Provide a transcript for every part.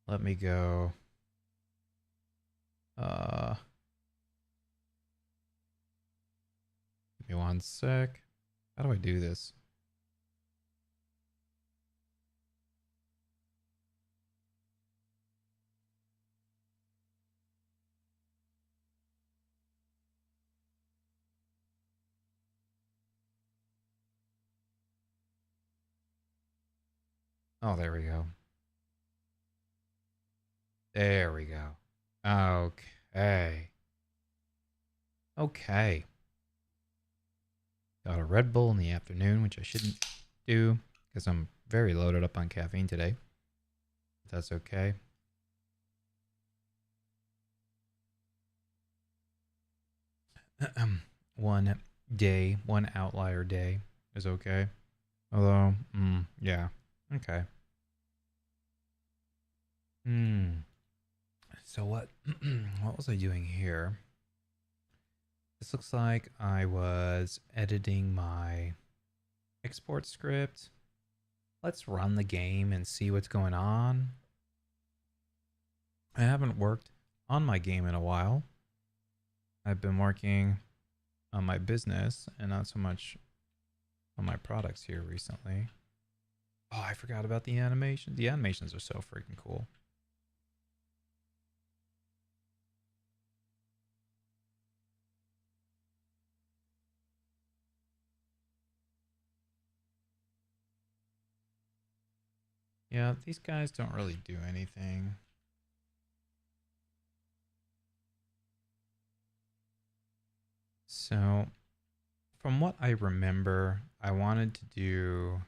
Let me go. Uh, Give me one sec. How do I do this? Oh, there we go. There we go. Okay. Okay. Got a Red Bull in the afternoon, which I shouldn't do because I'm very loaded up on caffeine today. If that's okay. One day, one outlier day is okay. Although, yeah. Okay. Hmm. So what what was I doing here? This looks like I was editing my export script. Let's run the game and see what's going on. I haven't worked on my game in a while. I've been working on my business and not so much on my products here recently. Oh, I forgot about the animations. The animations are so freaking cool. Yeah, these guys don't really do anything. So, from what I remember, I wanted to do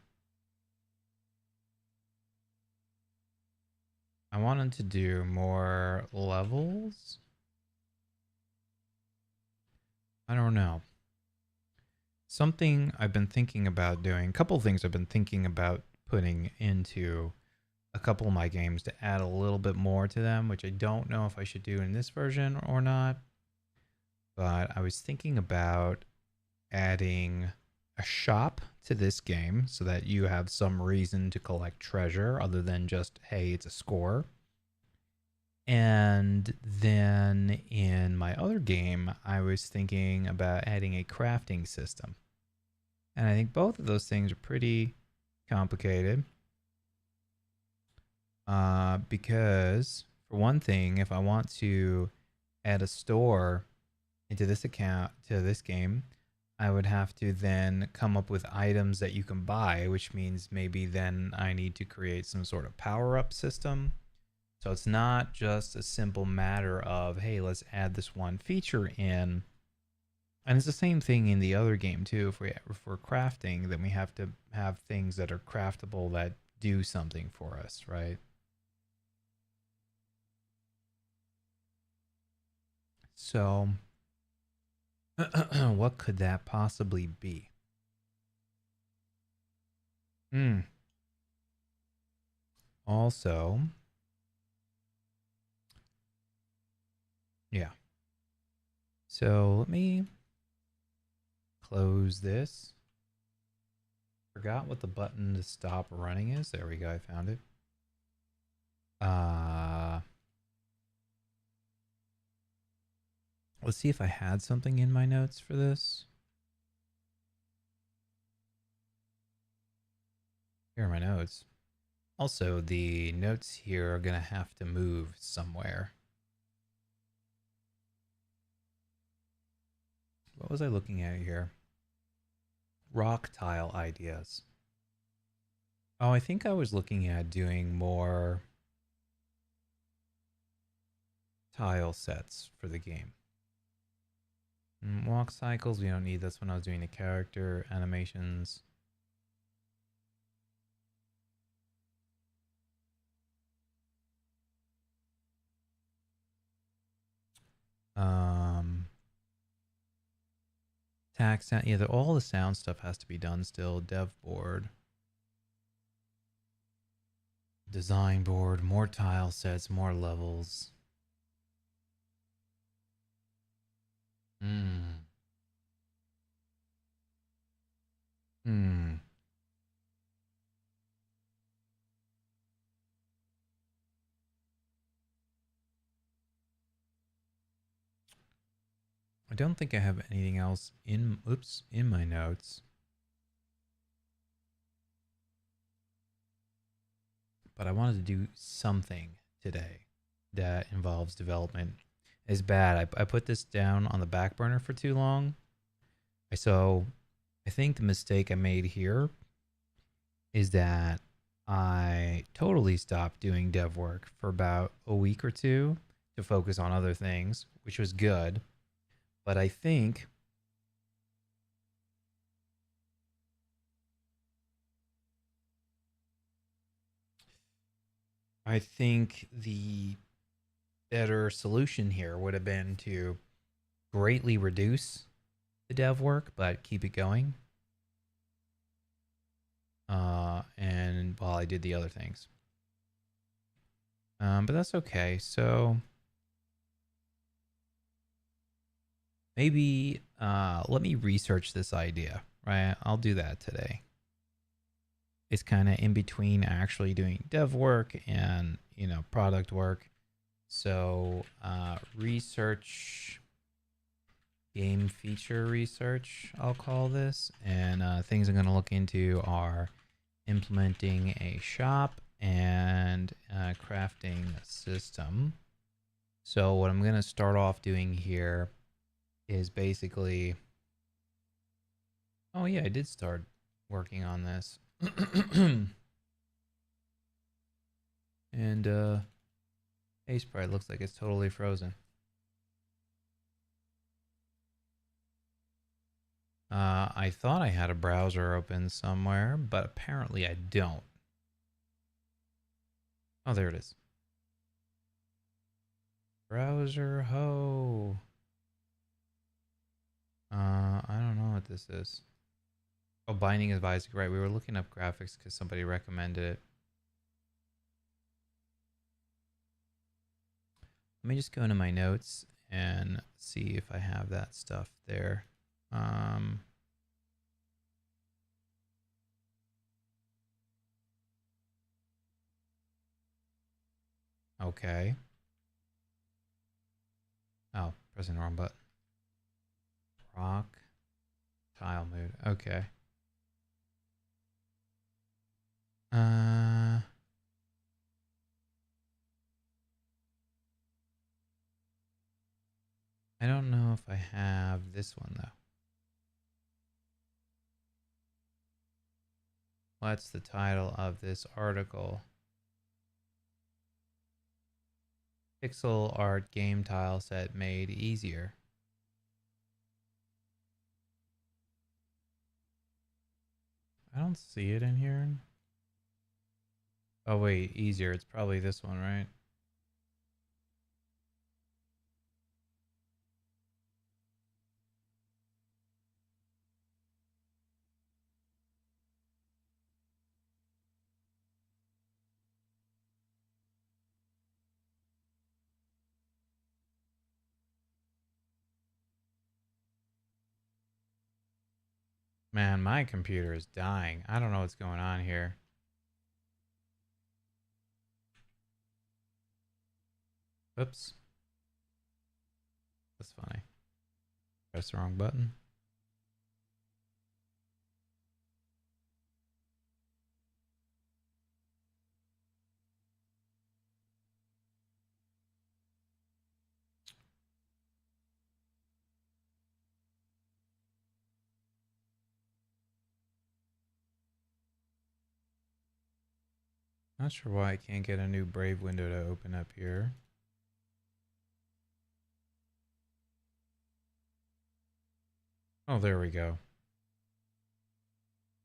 more levels. I don't know. Something I've been thinking about doing, a couple things I've been thinking about putting into a couple of my games to add a little bit more to them, which I don't know if I should do in this version or not. But I was thinking about adding a shop to this game so that you have some reason to collect treasure other than just, hey, it's a score. And then in my other game, I was thinking about adding a crafting system. And I think both of those things are pretty complicated. Because, for one thing, if I want to add a store into this account to this game, I would have to then come up with items that you can buy, which means maybe then I need to create some sort of power up system. So it's not just a simple matter of, hey, let's add this one feature in. And it's the same thing in the other game too. If we're crafting, then we have to have things that are craftable that do something for us, right? So what could that possibly be? Hmm. Also, yeah. So let me close this. Forgot what the button to stop running is. There we go. I found it. Uh, let's see if I had something in my notes for this. Here are my notes. Also, the notes here are going to have to move somewhere. What was I looking at here? Rock tile ideas. Oh, I think I was looking at doing more tile sets for the game. Walk cycles, we don't need. That's when I was doing the character animations. Um, Tax sound, yeah, all the sound stuff has to be done still. Dev board, design board, more tile sets, more levels. Hmm. Hmm. I don't think I have anything else in my notes. But I wanted to do something today that involves development. It's bad. I put this down on the back burner for too long. So I think the mistake I made here is that I totally stopped doing dev work for about a week or two to focus on other things, which was good. But I think the better solution here would have been to greatly reduce the dev work, but keep it going. And while I did the other things. But that's okay. So maybe let me research this idea, right? I'll do that today. It's kind of in between actually doing dev work and, product work. So research, game feature research, I'll call this. And things I'm going to look into are implementing a shop and crafting a system. So what I'm going to start off doing here is basically, oh yeah, I did start working on this. And hey, Sprite looks like it's totally frozen. I thought I had a browser open somewhere, but apparently I don't. Oh, there it is. Browser ho. I don't know what this is. Oh, Binding Advisory, right. We were looking up graphics because somebody recommended it. Let me just go into my notes and see if I have that stuff there. Okay. Oh, pressing the wrong button. Rock tile mood. Okay. I don't know if I have this one though. What's the title of this article? Pixel art game tile set made easier. I don't see it in here. Oh wait, easier. It's probably this one, right? Man, my computer is dying. I don't know what's going on here. Oops. That's funny. Press the wrong button. Not sure why I can't get a new Brave window to open up here. Oh, there we go.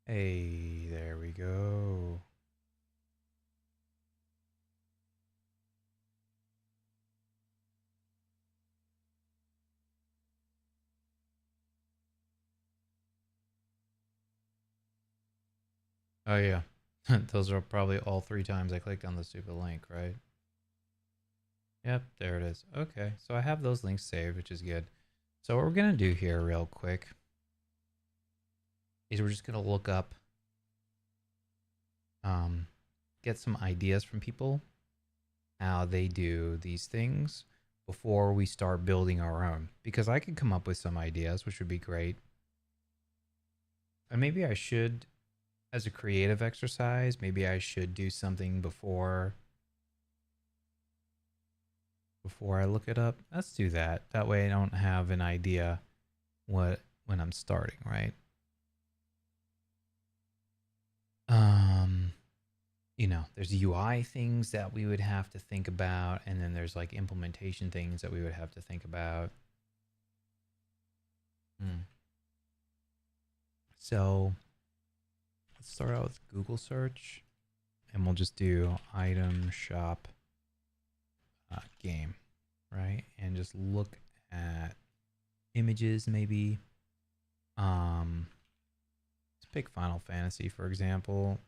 Hey, there we go. Oh yeah. Those are probably all 3 times I clicked on the stupid link, right? Yep, there it is. Okay, so I have those links saved, which is good. So what we're going to do here real quick is we're just going to look up, get some ideas from people, how they do these things before we start building our own, because I could come up with some ideas, which would be great. And maybe I should, as a creative exercise, maybe I should do something before I look it up. Let's do that. That way I don't have an idea when I'm starting, right? Um, there's UI things that we would have to think about, and then there's like implementation things that we would have to think about. So let's start out with Google search, and we'll just do item shop game, right? And just look at images maybe. Let's pick Final Fantasy, for example.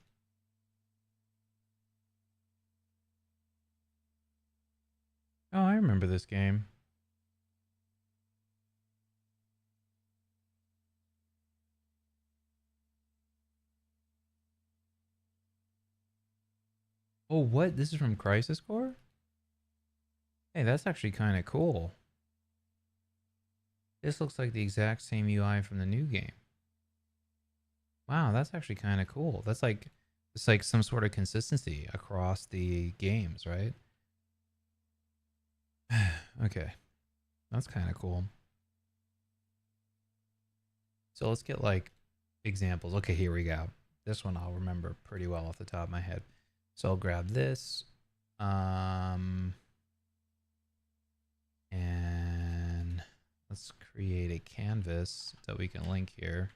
Oh, I remember this game. Oh, what? This is from Crisis Core? Hey, that's actually kind of cool. This looks like the exact same UI from the new game. Wow, that's actually kind of cool. It's like some sort of consistency across the games, right? Okay, that's kind of cool. So let's get like examples. Okay, here we go. This one I'll remember pretty well off the top of my head. So I'll grab this. And let's create a canvas that we can link here.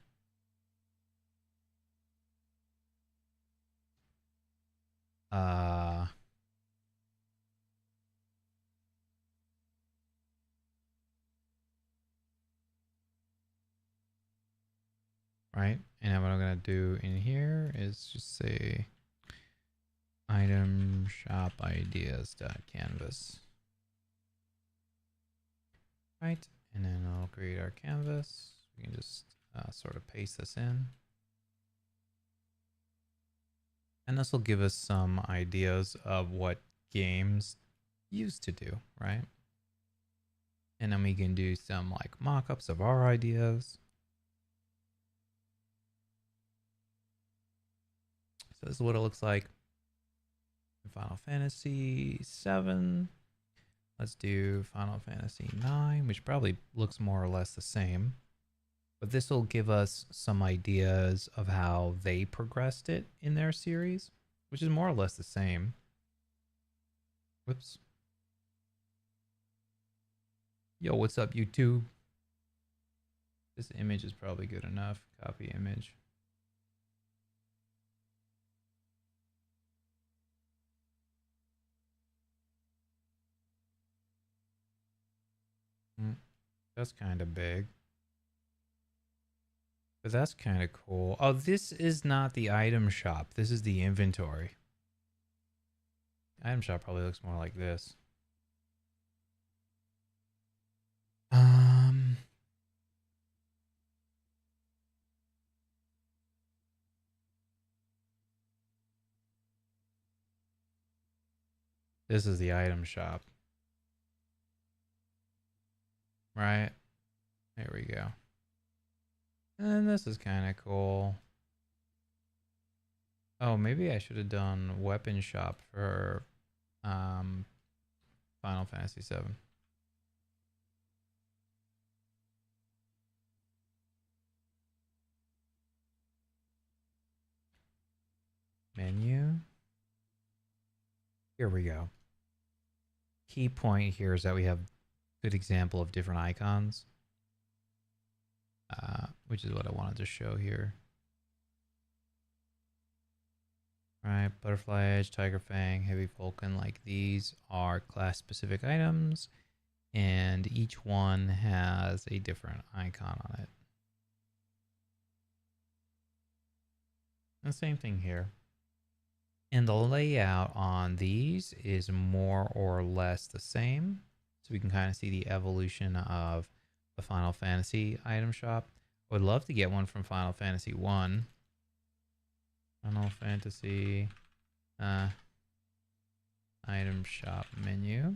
Right, and what I'm gonna do in here is just say item shop ideas.canvas. Right, and then I'll create our canvas. We can just sort of paste this in. And this will give us some ideas of what games used to do, right? And then we can do some like mock-ups of our ideas. So this is what it looks like in Final Fantasy 7. Let's do Final Fantasy 9, which probably looks more or less the same. But this will give us some ideas of how they progressed it in their series, which is more or less the same. Whoops. Yo, what's up, YouTube? This image is probably good enough. Copy image. That's kind of big. But that's kind of cool. Oh, this is not the item shop. This is the inventory. Item shop probably looks more like this. This is the item shop. Right? There we go. And this is kind of cool. Oh, maybe I should have done weapon shop for Final Fantasy 7. Menu. Here we go. Key point here is that we have good example of different icons, which is what I wanted to show here. Right, Butterfly Edge, Tiger Fang, Heavy Vulcan, like these are class specific items, and each one has a different icon on it. And same thing here. And the layout on these is more or less the same. So we can kind of see the evolution of the Final Fantasy item shop. I would love to get one from Final Fantasy 1. Final Fantasy item shop menu.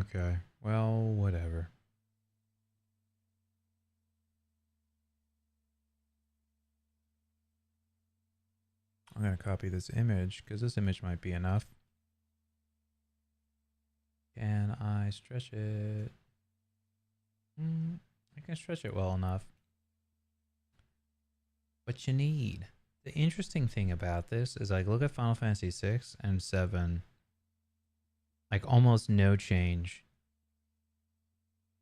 Okay. Well, whatever. I'm going to copy this image because this image might be enough. Can I stretch it? I can stretch it well enough. What you need. The interesting thing about this is like look at Final Fantasy 6 and 7. Like almost no change.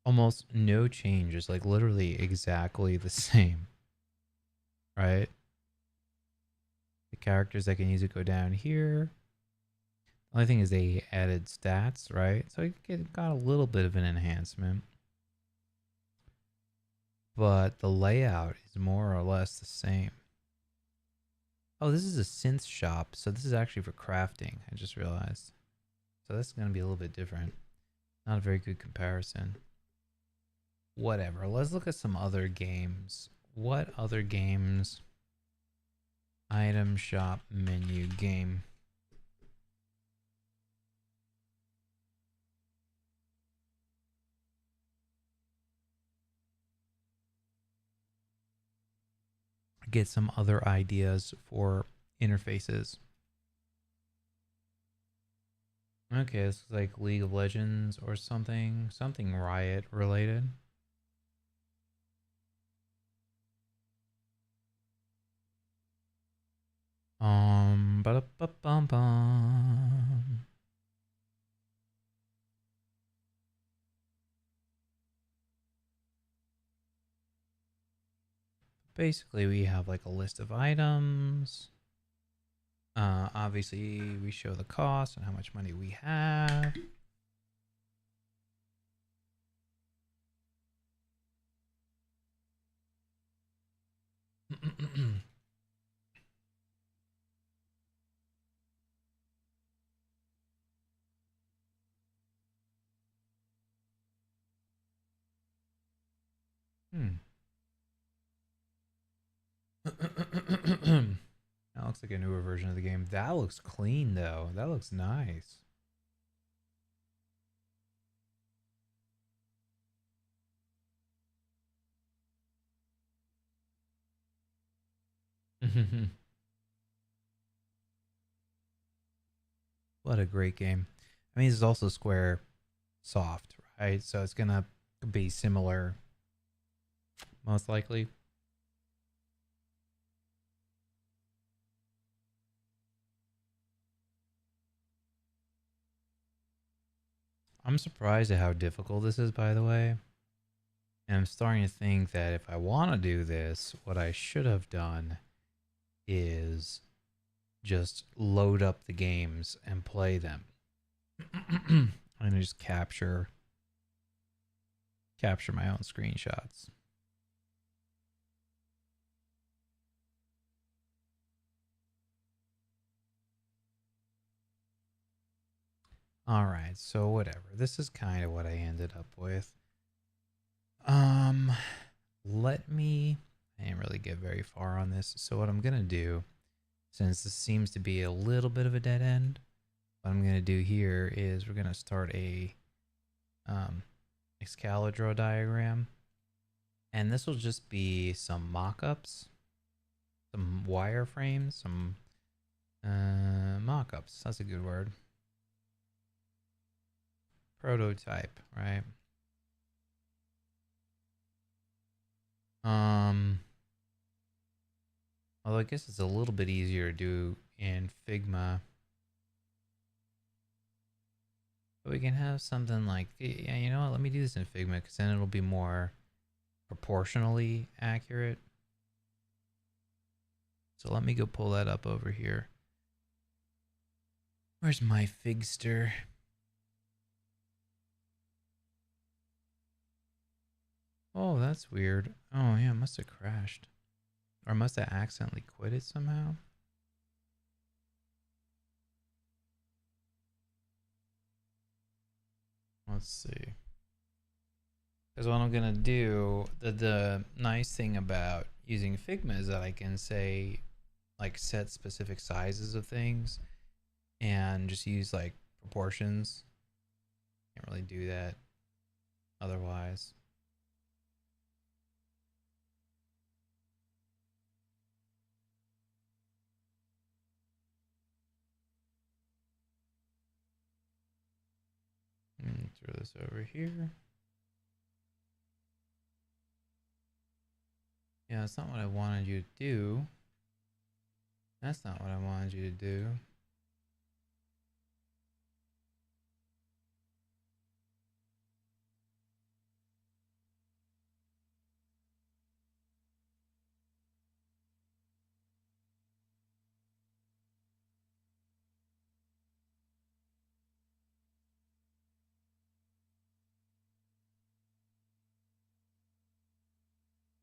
Almost no change. It's like literally exactly the same. Right? The characters that can use it go down here. The only thing is they added stats, right? So it got a little bit of an enhancement. But the layout is more or less the same. Oh, this is a synth shop, so this is actually for crafting, I just realized. So that's going to be a little bit different. Not a very good comparison. Whatever, let's look at some other games. What other games? Item shop menu game. Get some other ideas for interfaces. Okay, this is like League of Legends or something. Something Riot related. Ba-da-ba-bum-bum. Basically, we have like a list of items. Obviously, we show the cost and how much money we have. That looks like a newer version of the game. That looks clean though. That looks nice. What a great game. I mean, this is also Square Soft, right? So it's gonna be similar, most likely. I'm surprised at how difficult this is, by the way. And I'm starting to think that if I want to do this, what I should have done is just load up the games and play them. And just capture my own screenshots. All right, so whatever. This is kind of what I ended up with. Let me. I didn't really get very far on this. So what I'm gonna do, since this seems to be a little bit of a dead end, what I'm gonna do here is we're gonna start a Excalibur diagram, and this will just be some mock-ups, some wireframes, some mock-ups. That's a good word. Prototype, right? Although I guess it's a little bit easier to do in Figma. But we can have something like, yeah, you know what? Let me do this in Figma because then it'll be more proportionally accurate. So let me go pull that up over here. Where's my Figster? Oh, that's weird. Oh, yeah, it must have crashed. Or must have accidentally quit it somehow. Let's see. Because what I'm going to do, the nice thing about using Figma is that I can say, like, set specific sizes of things and just use, like, proportions. Can't really do that otherwise. Throw this over here. Yeah, that's not what I wanted you to do. That's not what I wanted you to do.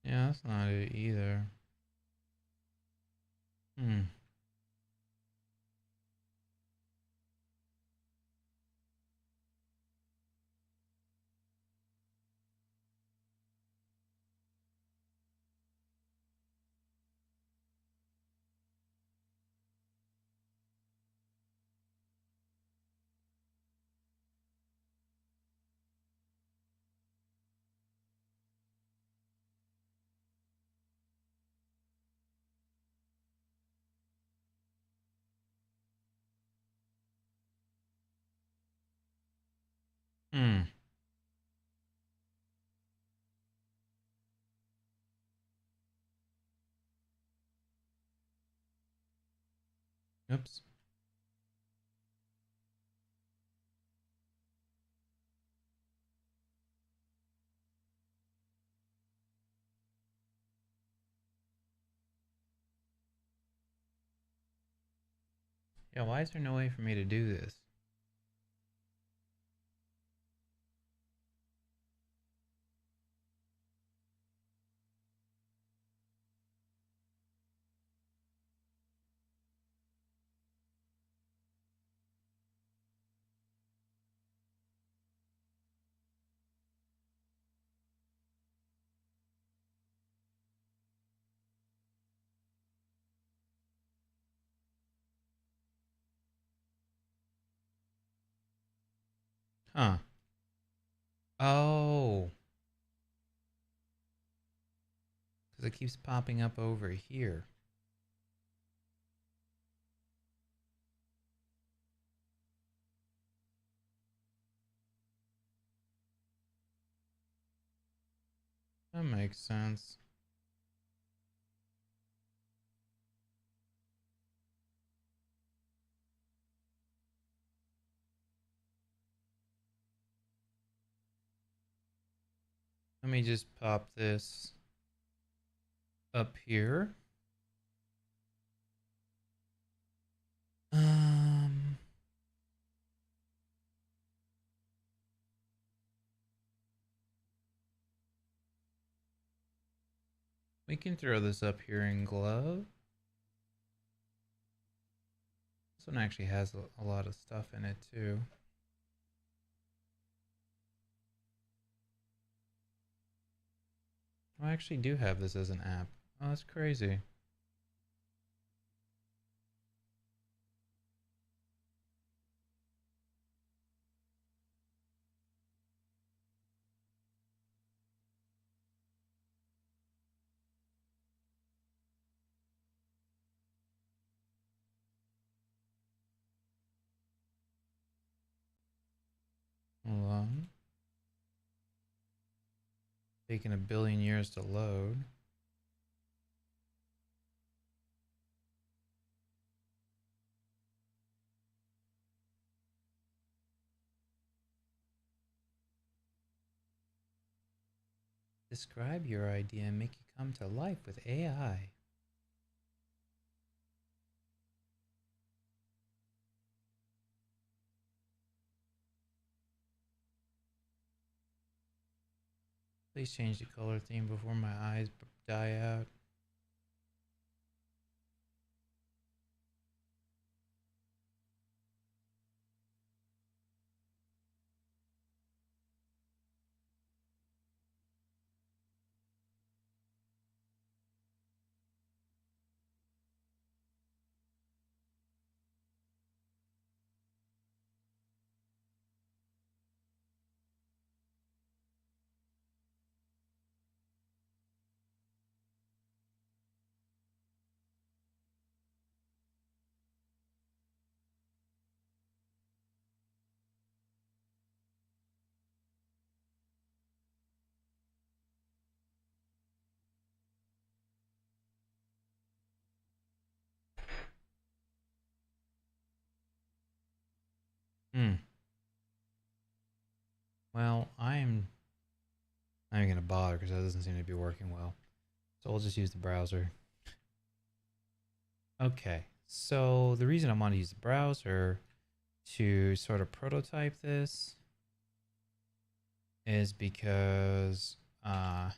Yeah, that's not it either. Hmm. Hmm. Oops. Yeah, why is there no way for me to do this? Huh. Oh. Because it keeps popping up over here. That makes sense. Let me just pop this up here. Um, we can throw this up here in glove. This one actually has a lot of stuff in it too. I actually do have this as an app. Oh, that's crazy. Hold on. Taking a billion years to load. Describe your idea and make it come to life with AI. Please change the color theme before my eyes die out. Hmm. Well, I'm not gonna bother because that doesn't seem to be working well. So we'll just use the browser. Okay. So the reason I want to use the browser to sort of prototype this is because I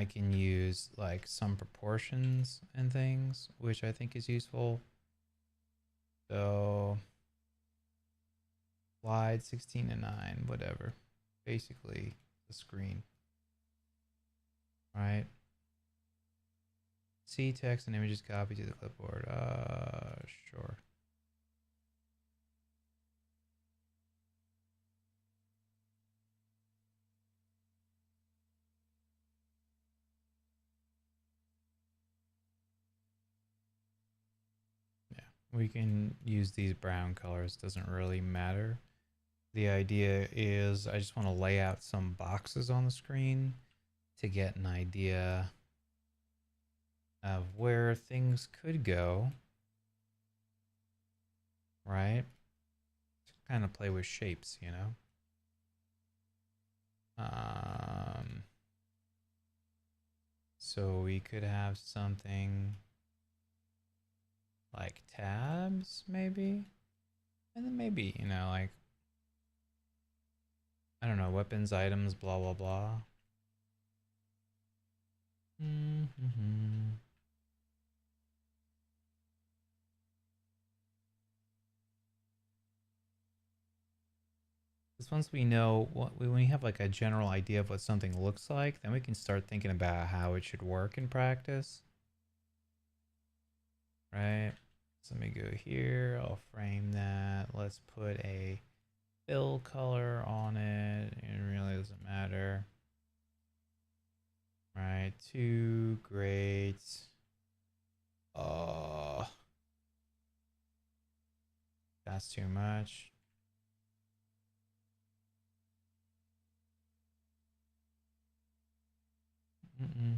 can use like some proportions and things, which I think is useful. So slide 16 to 9, whatever. Basically the screen, right? See text and images copy to the clipboard. Sure. Yeah, we can use these brown colors. Doesn't really matter. The idea is I just want to lay out some boxes on the screen to get an idea of where things could go, right? Kind of play with shapes, you know? Um, so we could have something like tabs, maybe? And then maybe, you know, like, I don't know, weapons, items, blah, blah, blah. Mm-hmm. Because once we know when we have like a general idea of what something looks like, then we can start thinking about how it should work in practice. Right? So let me go here. I'll frame that. Let's put a fill color on it. It really doesn't matter. Right? 2, great. Oh, that's too much. Mm-mm.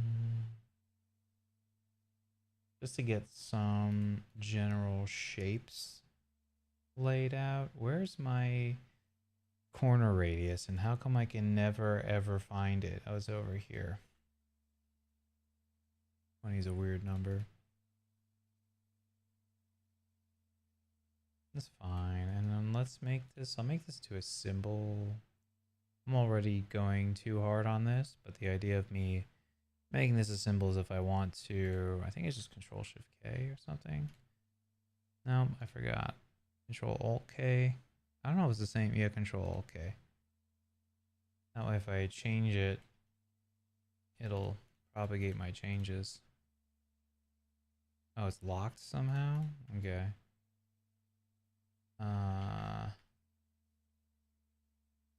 Just to get some general shapes laid out. Where's my corner radius and how come I can never ever find it? I was over here. 20 is a weird number. That's fine. And then let's make this, I'll make this to a symbol. I'm already going too hard on this, but the idea of me making this a symbol is if I want to, I think it's just Control Shift K or something. No, I forgot. Control Alt K. I don't know if it's the same. Yeah, Control Alt K. That way if I change it, it'll propagate my changes. Oh, it's locked somehow? Okay.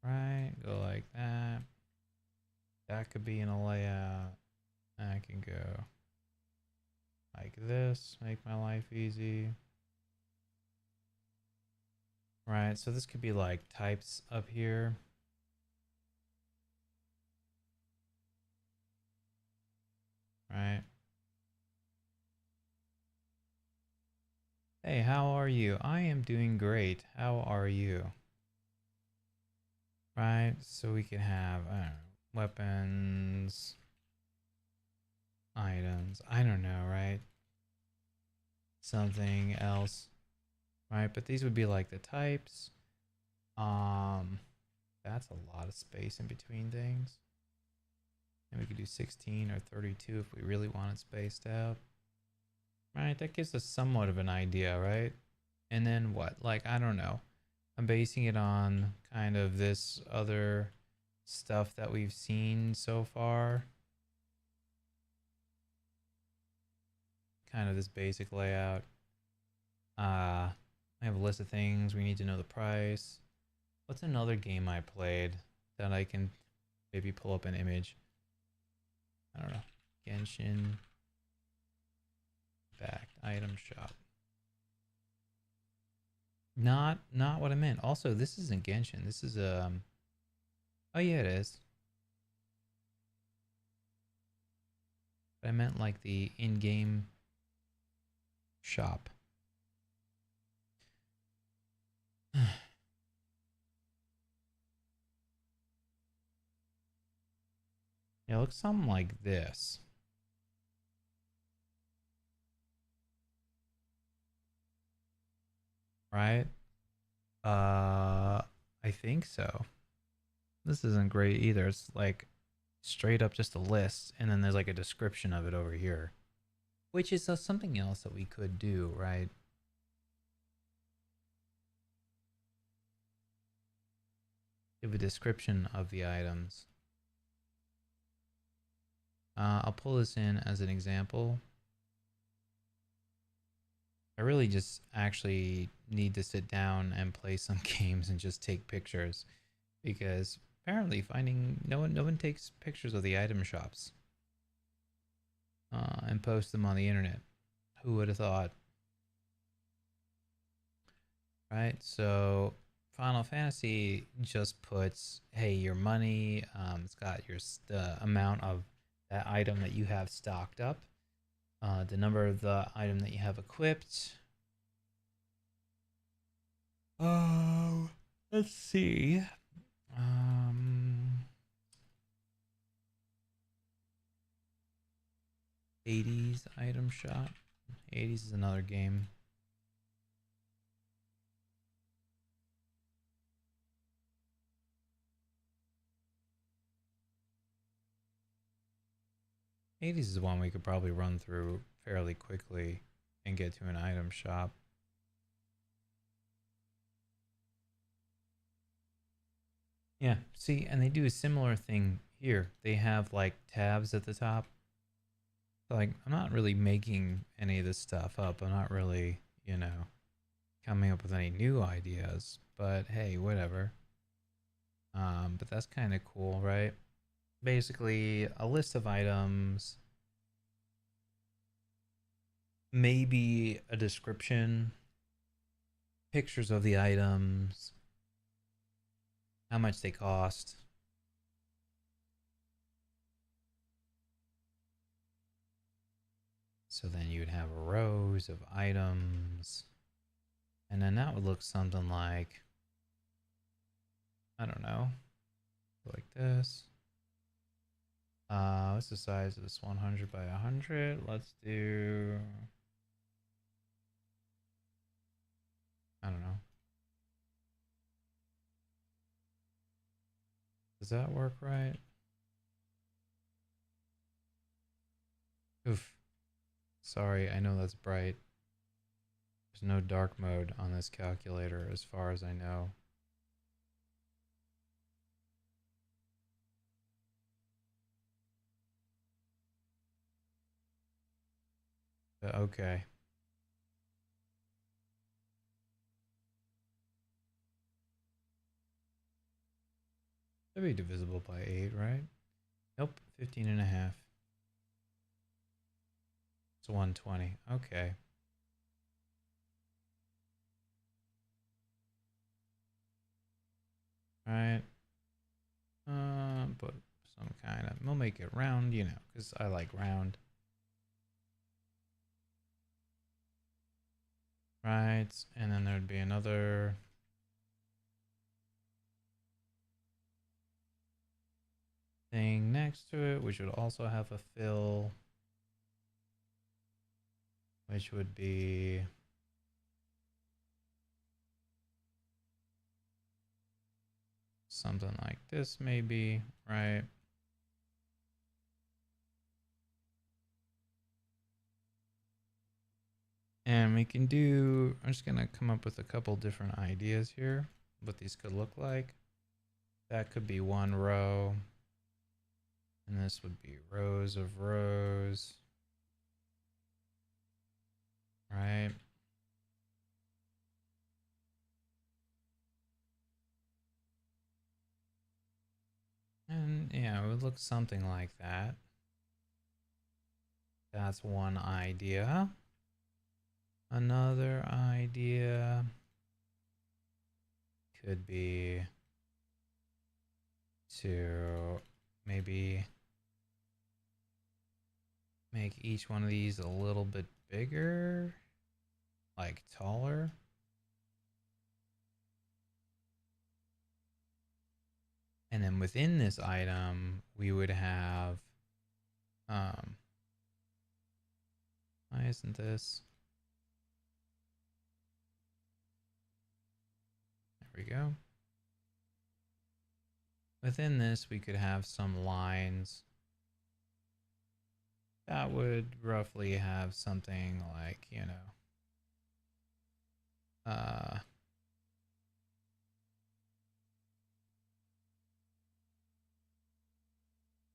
Right, go like that. That could be in a layout. I can go like this, make my life easy. Right, so this could be like types up here. Right. Hey, how are you? I am doing great. How are you? Right, so we can have, I don't know, weapons, items, I don't know, right? Something else, right? But these would be like the types. Um, that's a lot of space in between things. And we could do 16 or 32 if we really wanted spaced out. Right, that gives us somewhat of an idea, right? And then what? Like, I don't know. I'm basing it on kind of this other stuff that we've seen so far. Kind of this basic layout. I have a list of things. We need to know the price. What's another game I played that I can maybe pull up an image? I don't know. Genshin backed item shop. Not what I meant. Also, this isn't Genshin. This is oh yeah, it is. But I meant like the in-game shop. It looks something like this, right? I think so. This isn't great either. It's like straight up just a list, and then there's like a description of it over here, which is something else that we could do, right? Give a description of the items. I'll pull this in as an example. I really just actually need to sit down and play some games and just take pictures, because apparently finding no one takes pictures of the item shops and post them on the internet. Who would have thought? Right? So Final Fantasy just puts, hey, your money. It's got your the amount of that item that you have stocked up, the number of the item that you have equipped. Oh, let's see. Um, 80s item shop. 80s is another game. '80s is one we could probably run through fairly quickly and get to an item shop. Yeah, see, and they do a similar thing here. They have like tabs at the top. Like, I'm not really making any of this stuff up. I'm not really, coming up with any new ideas. But hey, whatever. But that's kind of cool, right? Basically, a list of items, maybe a description, pictures of the items, how much they cost. So then you would have rows of items. And then that would look something like, I don't know, like this. What's the size of this? 100 by 100. Let's do, I don't know. Does that work right? Oof. Sorry, I know that's bright. There's no dark mode on this calculator as far as I know. But okay. That'd be divisible by 8, right? Nope, 15 and a half. It's 120. Okay. All right. But some kind of, we'll make it round, because I like round. Right, and then there'd be another thing next to it, which would also have a fill, which would be something like this, maybe, right? And we can do, I'm just gonna come up with a couple different ideas here, what these could look like. That could be one row, and this would be rows of rows, right? And yeah, it would look something like that. That's one idea. Another idea could be to maybe make each one of these a little bit bigger, like taller. And then within this item, we would have, why isn't this? There we go. Within this, we could have some lines that would roughly have something like, uh,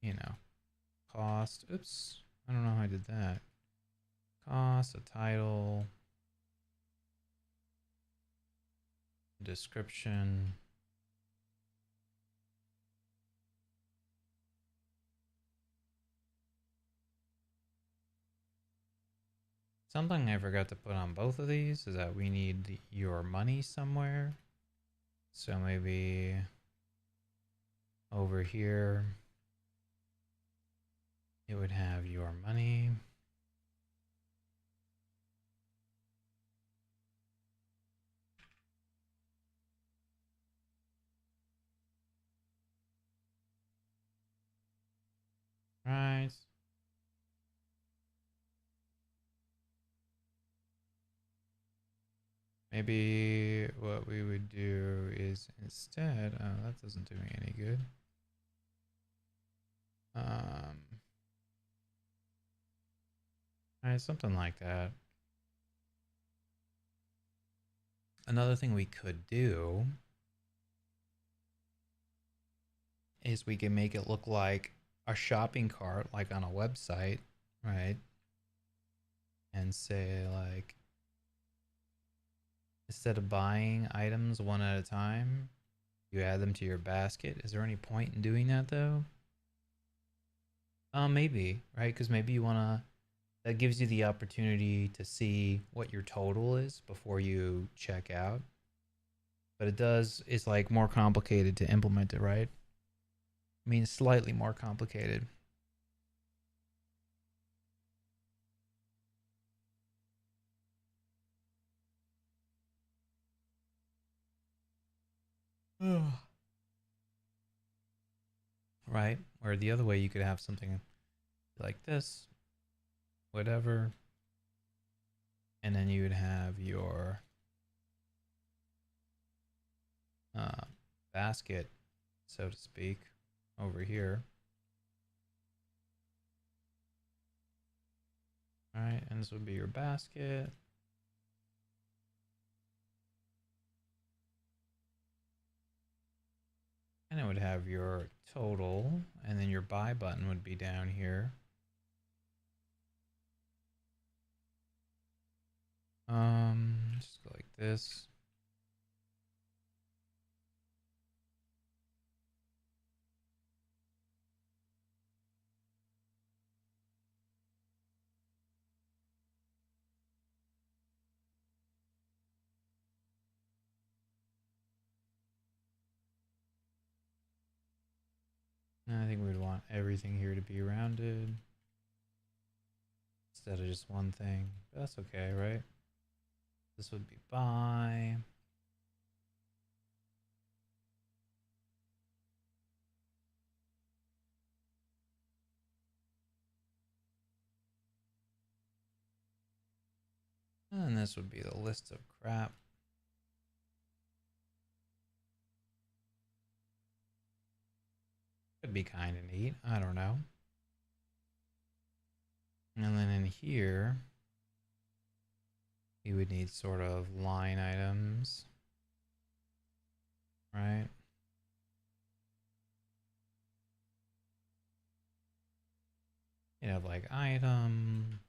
you know, cost. Oops, I don't know how I did that. Cost, a title, description. Something I forgot to put on both of these is that we need your money somewhere. So maybe over here, it would have your money. Right. Maybe what we would do is instead, oh, that doesn't do me any good. Right, something like that. Another thing we could do is we can make it look like a shopping cart, like on a website, right? And say like, instead of buying items one at a time, you add them to your basket. Is there any point in doing that though? Maybe, right? Because maybe you wanna, that gives you the opportunity to see what your total is before you check out. But it's like more complicated to implement it, right? I mean, slightly more complicated. Right? Or the other way, you could have something like this, whatever, and then you would have your uh, basket, so to speak, over here. All right, and this would be your basket. And it would have your total, and then your buy button would be down here. Just go like this. And I think we'd want everything here to be rounded instead of just one thing. But that's okay, right? This would be buy. And this would be the list of crap. Could be kind of neat. I don't know. And then in here, you would need sort of line items, right? You have like item,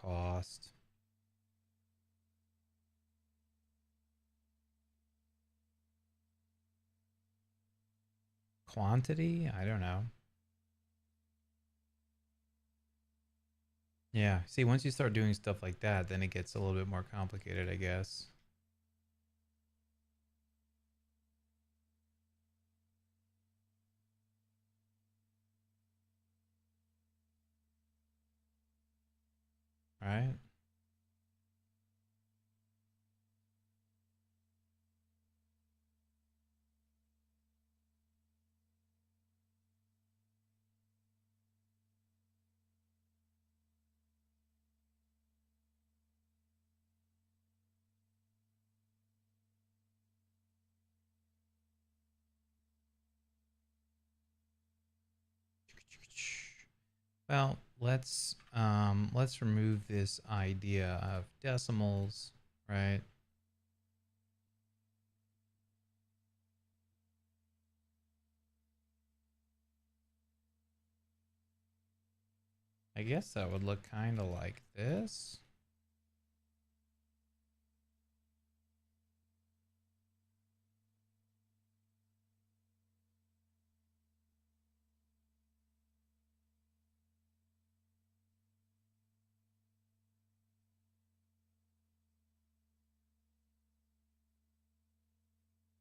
cost, quantity. I don't know. Yeah. See, once you start doing stuff like that, then it gets a little bit more complicated, I guess. Right? Well, let's remove this idea of decimals, right? I guess that would look kind of like this.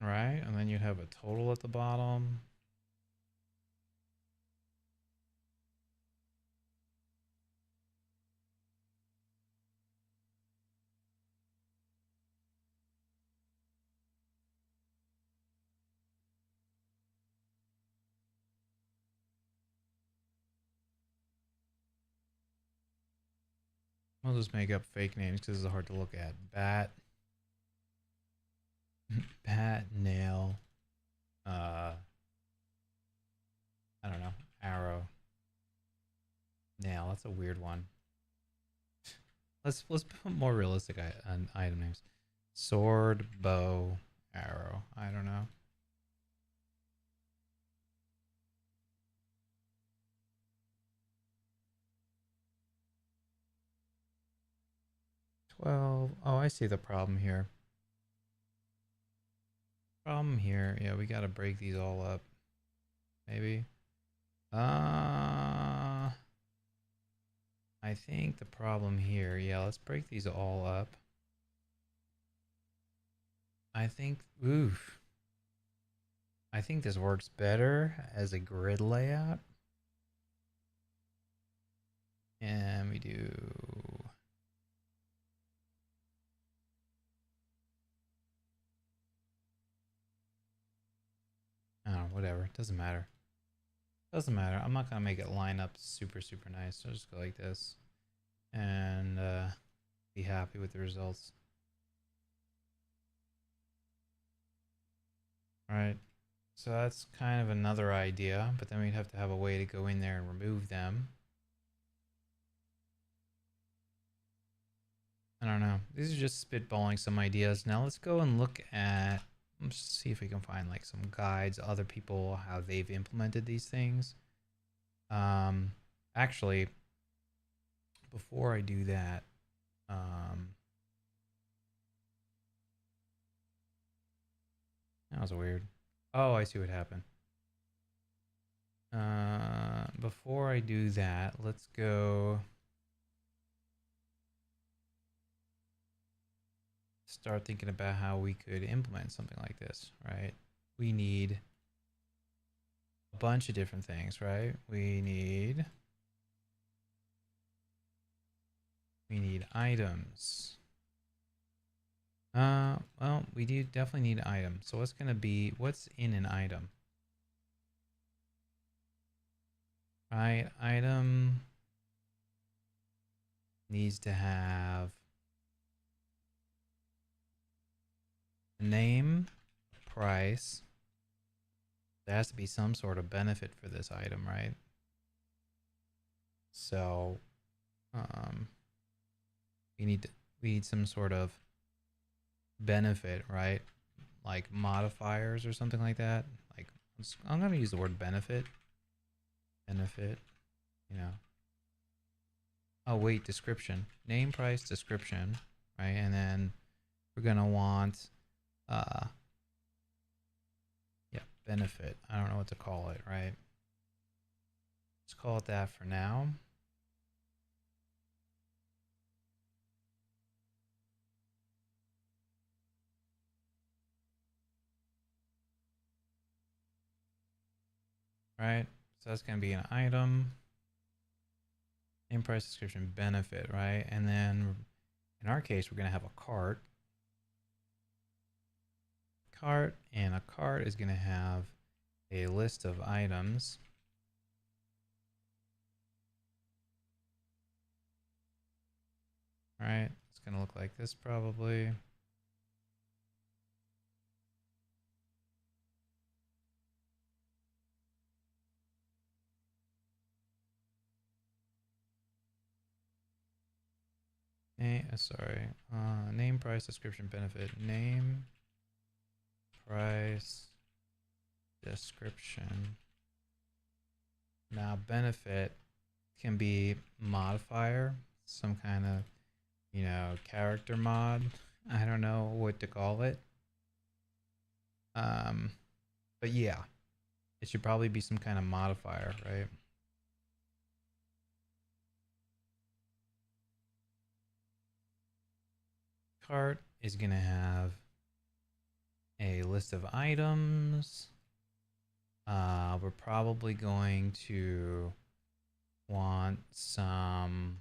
Right? And then you have a total at the bottom. We'll just make up fake names because it's hard to look at. Bat, bat, nail, I don't know, arrow, nail. That's a weird one. Let's put more realistic item names. Sword, bow, arrow. I don't know. 12. Oh, I see the problem here. Problem here. Yeah, we gotta break these all up. Maybe. I think the problem here. Yeah, let's break these all up. I think. Oof. I think this works better as a grid layout. And we do. Oh, whatever. Doesn't matter. Doesn't matter. I'm not gonna make it line up super nice. So I'll just go like this, and be happy with the results. All right. So that's kind of another idea, but then we'd have to have a way to go in there and remove them. I don't know. These are just spitballing some ideas. Now let's go and look at, let's see if we can find like some guides, other people, how they've implemented these things. Actually, before I do that, that was weird. Oh, I see what happened. Before I do that, let's go start thinking about how we could implement something like this, right? We need a bunch of different things, right? We need items. Well, we do definitely need items. So what's in an item? Right, item needs to have a name, price. There has to be some sort of benefit for this item, right? So, um, we need some sort of benefit, right? Like modifiers or something like that. Like I'm gonna use the word benefit. Benefit, you know. Oh wait, description. Name, price, description, right? And then we're gonna want yeah, benefit. I don't know what to call it, right? Let's call it that for now. Right? So that's gonna be an item. Name, price, description, benefit, right? And then in our case, we're gonna have a cart. Cart, and a cart is gonna have a list of items. All right, it's gonna look like this probably. Name, price, description, benefit. Name, price, description. Now benefit can be modifier, some kind of, character mod. I don't know what to call it. But yeah, it should probably be some kind of modifier, right? Cart is gonna have a list of items. We're probably going to want some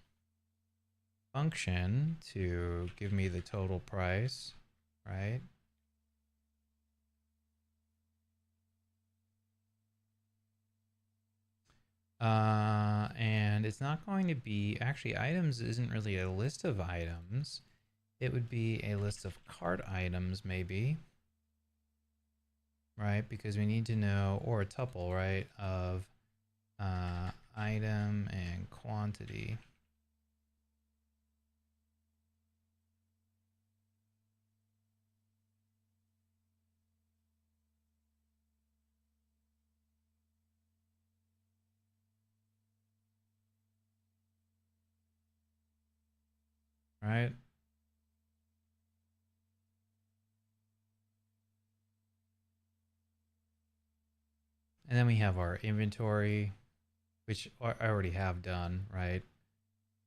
function to give me the total price, right? And it's not going to be, actually items isn't really a list of items. It would be a list of cart items maybe, right? Because we need to know, or a tuple, right, of item and quantity. Right? And then we have our inventory, which I already have done, right?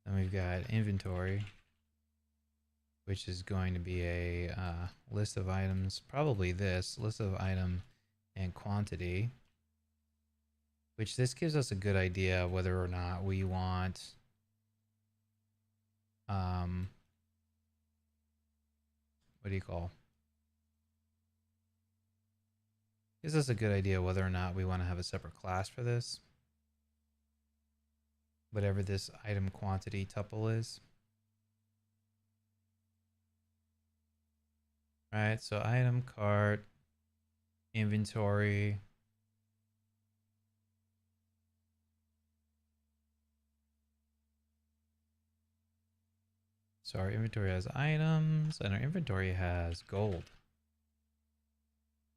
Then we've got inventory, which is going to be a list of items, probably this list of item and quantity, which this gives us a good idea of whether or not we want what do you call? Gives us a good idea whether or not we want to have a separate class for this. Whatever this item quantity tuple is. Right, so item cart, inventory. So our inventory has items and our inventory has gold.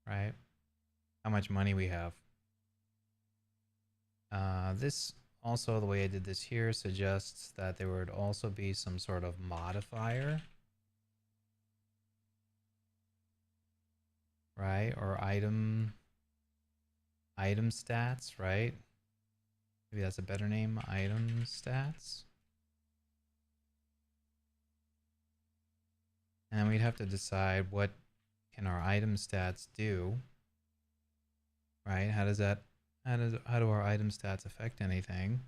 Right? How much money we have. This also, the way I did this here suggests that there would also be some sort of modifier. Right? Or item stats, right? Maybe that's a better name, item stats. And we'd have to decide what can our item stats do, right? How do our item stats affect anything?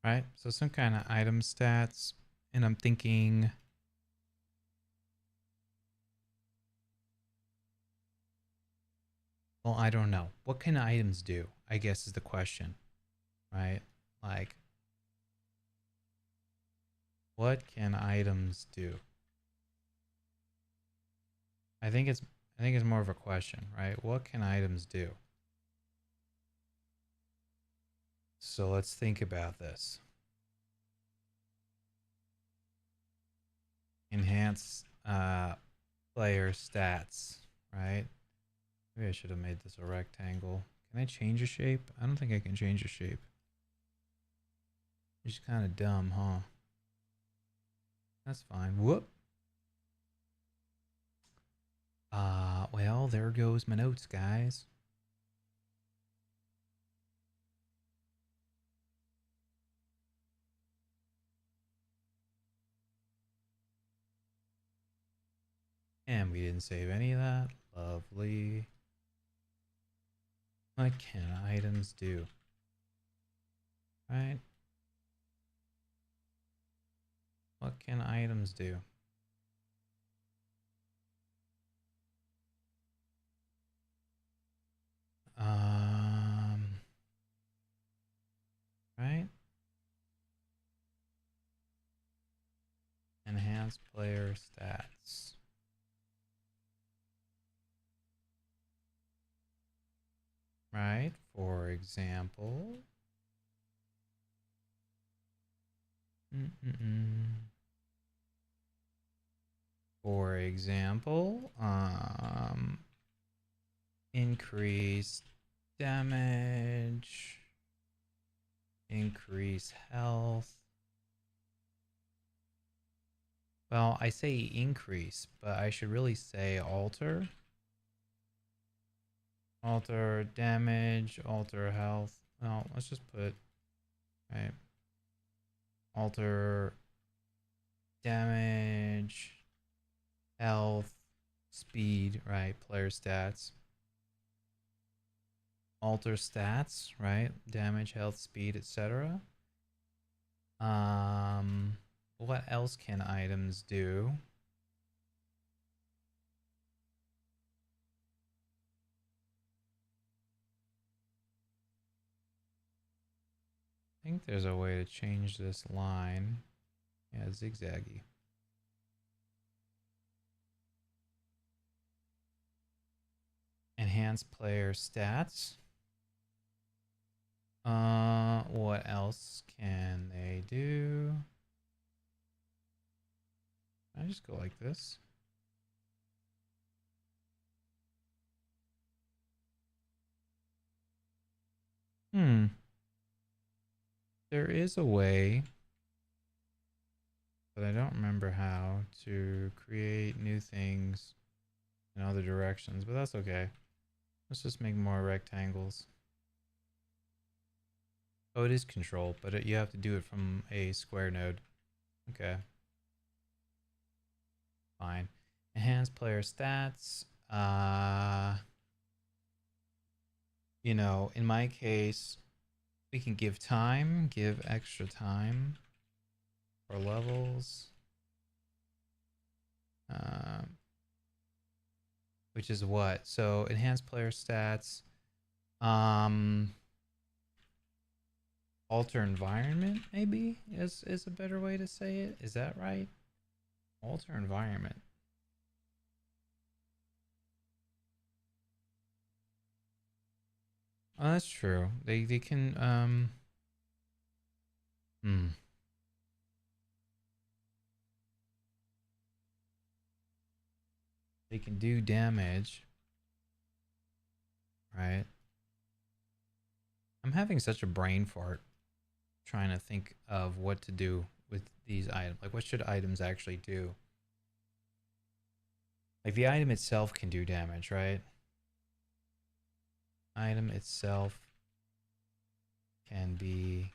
right? So some kind of item stats, and I'm thinking, well, I don't know. What can items do? I guess is the question, right? Like, what can items do? I think it's more of a question, right? What can items do? So let's think about this. Enhance player stats, right? Maybe I should have made this a rectangle. Can I change a shape? I don't think I can change a shape. It's kind of dumb, huh? That's fine. Whoop. Well, there goes my notes, guys. And we didn't save any of that. Lovely. What can items do? Right? What can items do? Right? Enhance player stats. Right? For example. For example, increase damage, increase health. Well, I say increase, but I should really say alter. Alter damage, alter health. Well, let's just put, right, alter damage, health, speed, right, player stats. Alter stats, right, damage, health, speed, etc. What else can items do? I think there's a way to change this line. Yeah, zigzaggy. Enhance player stats. What else can they do? I just go like this. There is a way, but I don't remember how to create new things in other directions, but that's okay. Let's just make more rectangles. Oh, it is control, but you have to do it from a square node. Okay. Fine. Enhance player stats. You know, in my case, we can give time, give extra time for levels. Which is what? So enhance player stats. Alter environment maybe is a better way to say it. Is that right? Alter environment. Oh, that's true. They can they can do damage, right? I'm having such a brain fart trying to think of what to do with these items. Like, what should items actually do? Like, the item itself can do damage, right? Item itself can be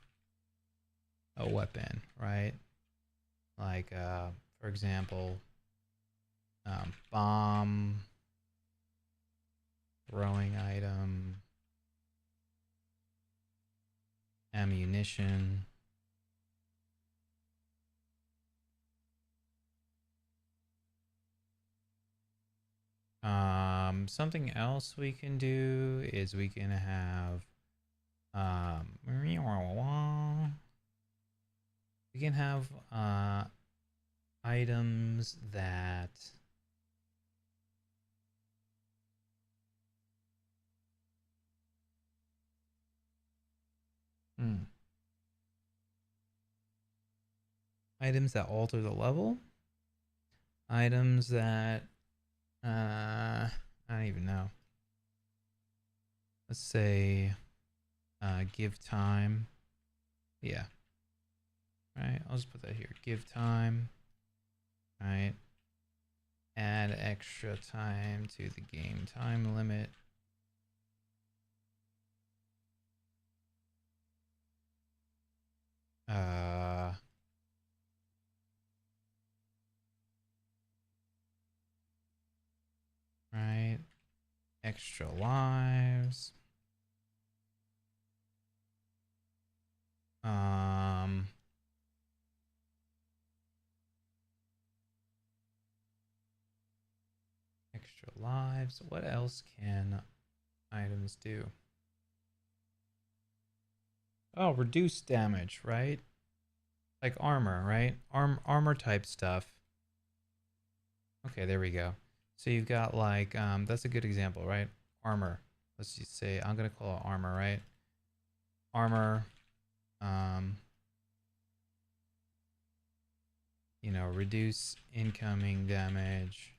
a weapon, right? Like, for example, bomb, throwing item, ammunition. Something else we can do is we can have we can have items that items that alter the level, items that I don't even know. Let's say give time. Yeah. Right. I'll just put that here. Give time. Right. Add extra time to the game time limit. Right. Extra lives. Extra lives. What else can items do? Oh, reduce damage, right? Like armor, right? Armor type stuff. Okay, there we go. So you've got like that's a good example, right? Armor. Let's just say I'm gonna call it armor, right? Armor. Um, reduce incoming damage.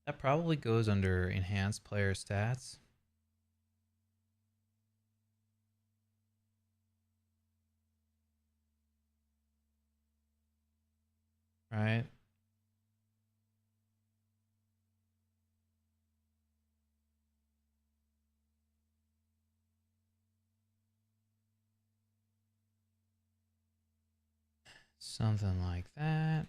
That probably goes under enhanced player stats. Right? Something like that.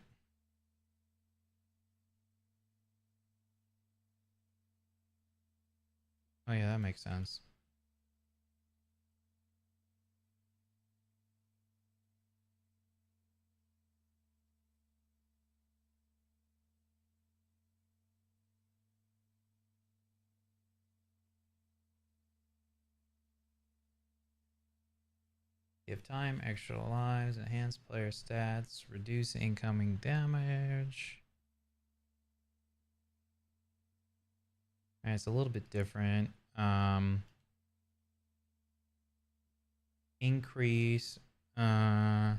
Oh yeah, that makes sense. Give time, extra lives, enhance player stats, reduce incoming damage. Alright, it's a little bit different. Increase. I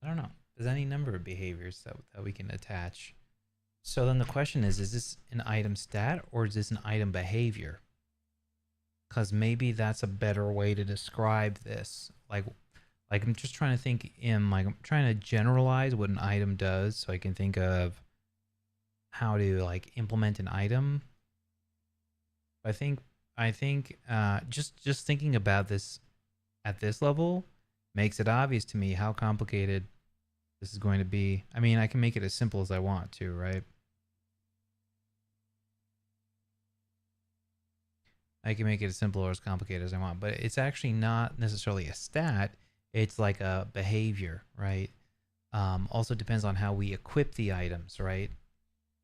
don't know. There's any number of behaviors that we can attach. So then the question is this an item stat or is this an item behavior? Because maybe that's a better way to describe this. Like I'm just trying to think I'm trying to generalize what an item does so I can think of how to like implement an item. I think just thinking about this at this level makes it obvious to me how complicated this is going to be. I mean, I can make it as simple as I want to, right? I can make it as simple or as complicated as I want, but it's actually not necessarily a stat. It's like a behavior, right? Also depends on how we equip the items, right?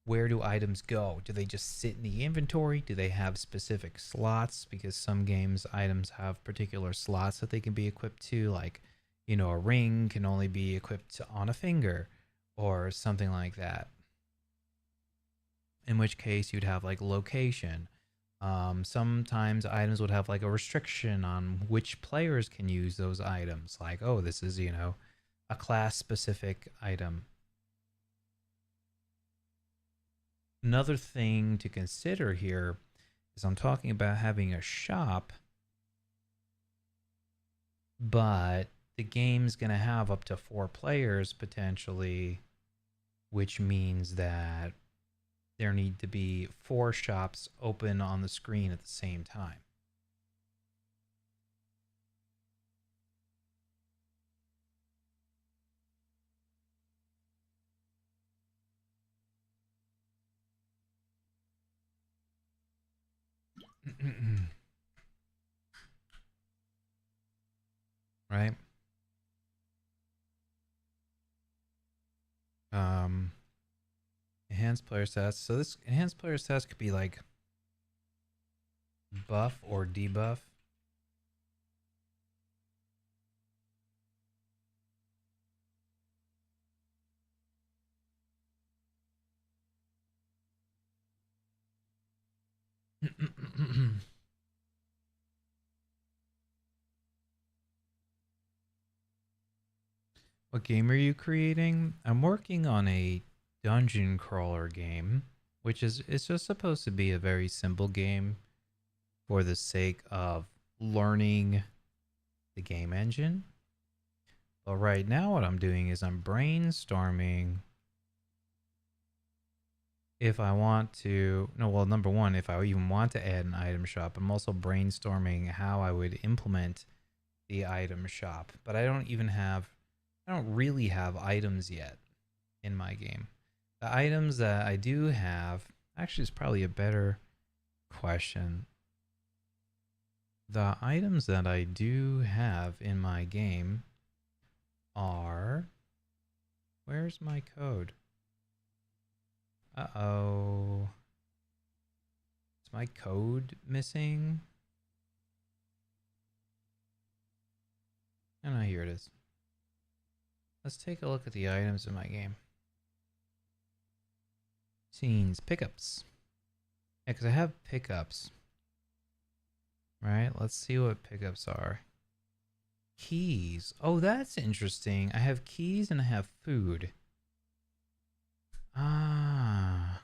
Where do items go? Do they just sit in the inventory? Do they have specific slots? Because some games items have particular slots that they can be equipped to, like, a ring can only be equipped on a finger or something like that. In which case you'd have like location. Sometimes items would have like a restriction on which players can use those items. Like, oh, this is, a class specific item. Another thing to consider here is I'm talking about having a shop, but the game's going to have up to 4 players potentially, which means that there need to be 4 shops open on the screen at the same time. right? Um, enhanced player stats. So this enhanced player stats could be like buff or debuff. What game are you creating? I'm working on a dungeon crawler game, which is it's just supposed to be a very simple game for the sake of learning the game engine. But right now what I'm doing is I'm brainstorming if I want to, no, well, number one, if I even want to add an item shop. I'm also brainstorming how I would implement the item shop, but I don't really have items yet in my game. The items that I do have, actually, is probably a better question. The items that I do have in my game are, where's my code? Uh-oh. Is my code missing? Oh, no, here it is. Let's take a look at the items in my game. Scenes, pickups. Yeah, because I have pickups. Right, let's see what pickups are. Keys. Oh, that's interesting. I have keys and I have food. Ah.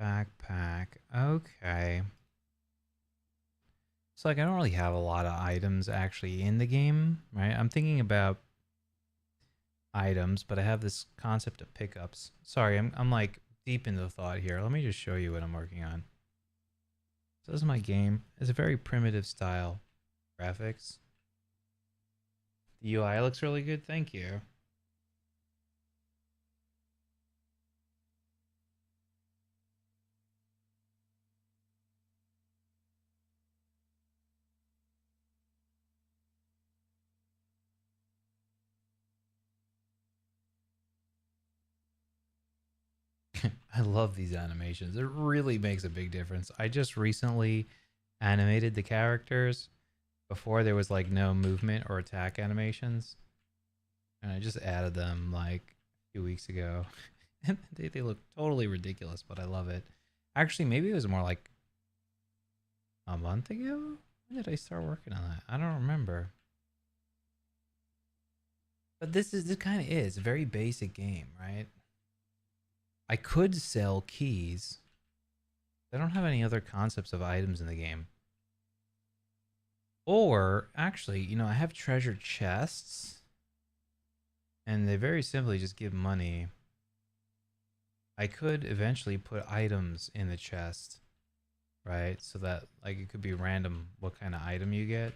Backpack. Okay. So like I don't really have a lot of items actually in the game, right? I'm thinking about items, but I have this concept of pickups. Sorry, I'm like deep into the thought here. Let me just show you what I'm working on. So this is my game. It's a very primitive style graphics. The UI looks really good. Thank you. I love these animations. It really makes a big difference. I just recently animated the characters. Before there was like no movement or attack animations. And I just added them like a few weeks ago. And they look totally ridiculous, but I love it. Actually, maybe it was more like a month ago? When did I start working on that? I don't remember. But this kind of is a very basic game, right? I could sell keys. I don't have any other concepts of items in the game. Or actually, you know, I have treasure chests and they very simply just give money. I could eventually put items in the chest, right? So that like it could be random what kind of item you get.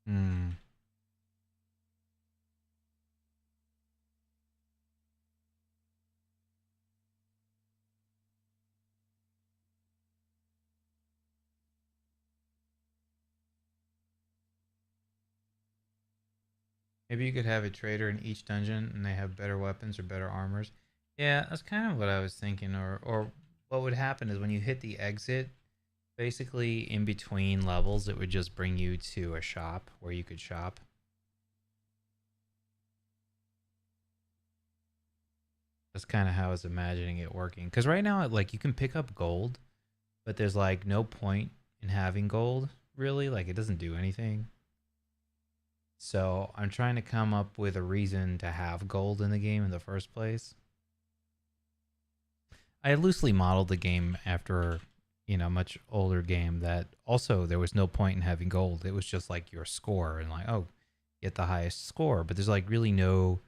Hmm. Maybe you could have a trader in each dungeon and they have better weapons or better armors. Yeah, that's kind of what I was thinking. Or what would happen is when you hit the exit, basically in between levels, it would just bring you to a shop where you could shop. That's kind of how I was imagining it working. Because right now, like you can pick up gold, but there's like no point in having gold, really. Like it doesn't do anything. So I'm trying to come up with a reason to have gold in the game in the first place. I loosely modeled the game after, you know, much older game that also there was no point in having gold. It was just like your score and like, oh, get the highest score. But there's like really no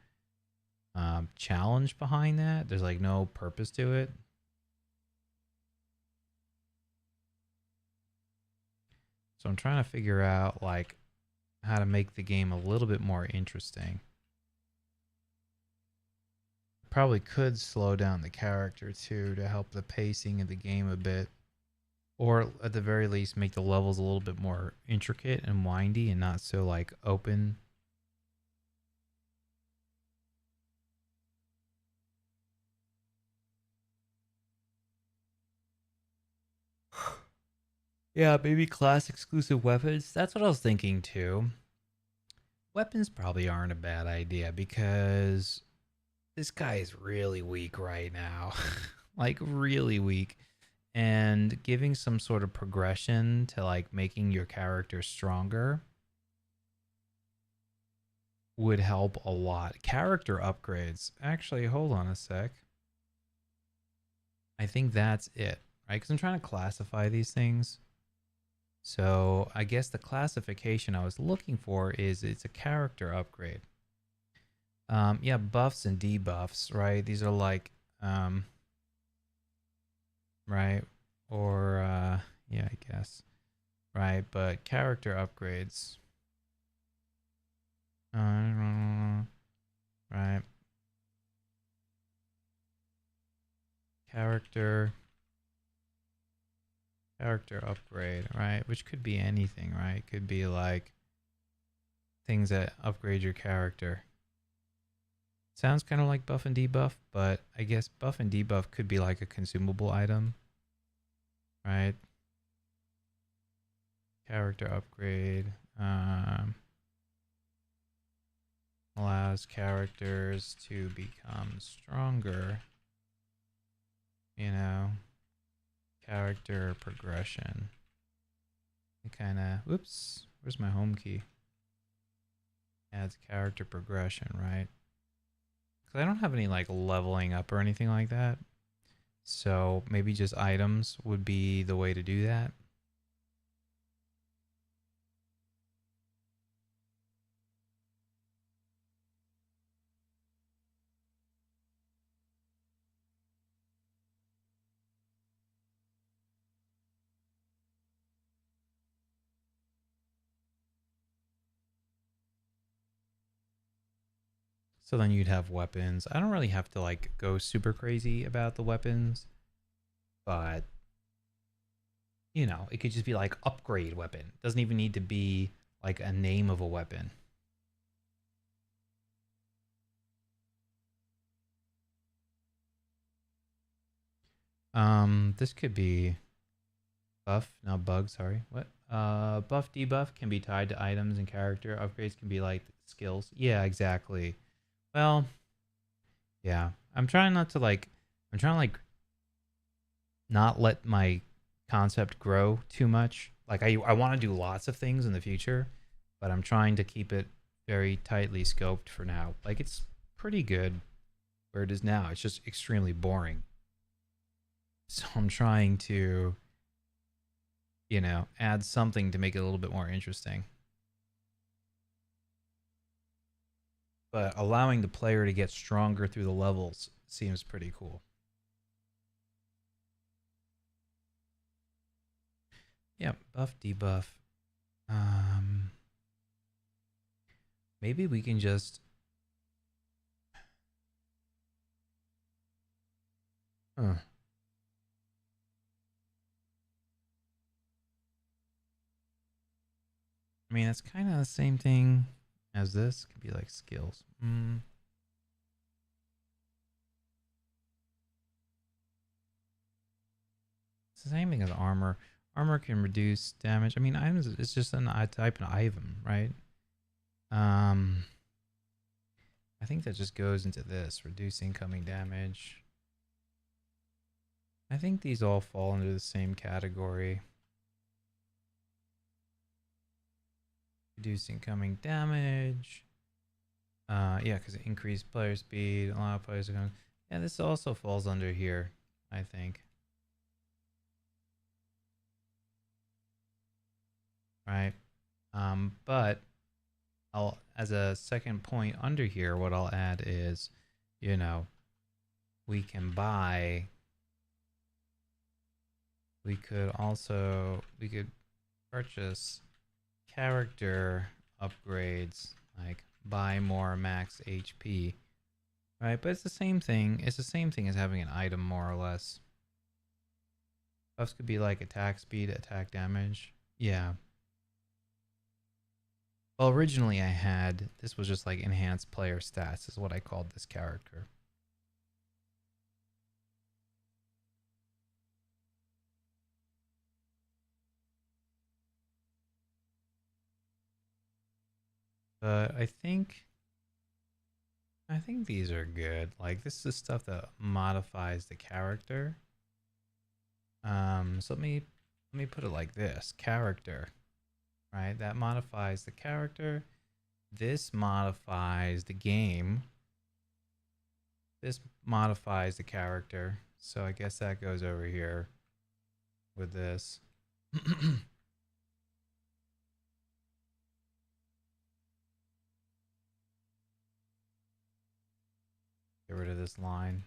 challenge behind that. There's like no purpose to it. So I'm trying to figure out like how to make the game a little bit more interesting. Probably could slow down the character too to help the pacing of the game a bit. Or at the very least make the levels a little bit more intricate and windy and not so like open. Yeah, maybe class exclusive weapons. That's what I was thinking too. Weapons probably aren't a bad idea because this guy is really weak right now. Like really weak. And giving some sort of progression to like making your character stronger would help a lot. Character upgrades. Actually, hold on a sec. I think that's it, right? Because I'm trying to classify these things. So I guess the classification I was looking for is it's a character upgrade. Yeah, buffs and debuffs, right? These are like, right? Or, yeah, I guess, right? But character upgrades, right? Character upgrade, right? Which could be anything, right? Could be like things that upgrade your character. Sounds kind of like buff and debuff, but I guess buff and debuff could be like a consumable item, right? Character upgrade allows characters to become stronger, you know, character progression. It kind of, whoops, where's my home key? Adds character progression, right? Because I don't have any like leveling up or anything like that. So maybe just items would be the way to do that. So then you'd have weapons. I don't really have to like go super crazy about the weapons, but you know, it could just be like upgrade weapon. It doesn't even need to be like a name of a weapon. This could be buff, not bug, sorry. What? Buff debuff can be tied to items and character. Upgrades can be like skills. Yeah, exactly. Well, yeah. I'm trying not to like I'm trying to like not let my concept grow too much. Like I want to do lots of things in the future, but I'm trying to keep it very tightly scoped for now. Like it's pretty good where it is now. It's just extremely boring. So I'm trying to, you know, add something to make it a little bit more interesting. But allowing the player to get stronger through the levels seems pretty cool. Yeah, buff debuff. Um Maybe we can just huh. I mean, it's kind of the same thing as this. Could be like skills. It's the same thing as armor. Armor can reduce damage. I mean, items. It's just an type of item, right? Um, I think that just goes into this reduce incoming damage. I think these all fall under the same category. Reduce incoming damage. Yeah, because it increased player speed, allow players to come. Yeah, this also falls under here, I think. Right. But I'll as a second point under here, what I'll add is, you know, we can buy. We could also purchase character upgrades, like buy more max HP, right? But it's the same thing. It's the same thing as having an item, more or less. Buffs could be like attack speed, attack damage. Yeah. Well, originally I had, this was just like enhanced player stats, is what I called this character. But I think these are good. Like this is stuff that modifies the character. So let me put it like this: character, right? That modifies the character. This modifies the game. This modifies the character. So I guess that goes over here with this. Get rid of this line.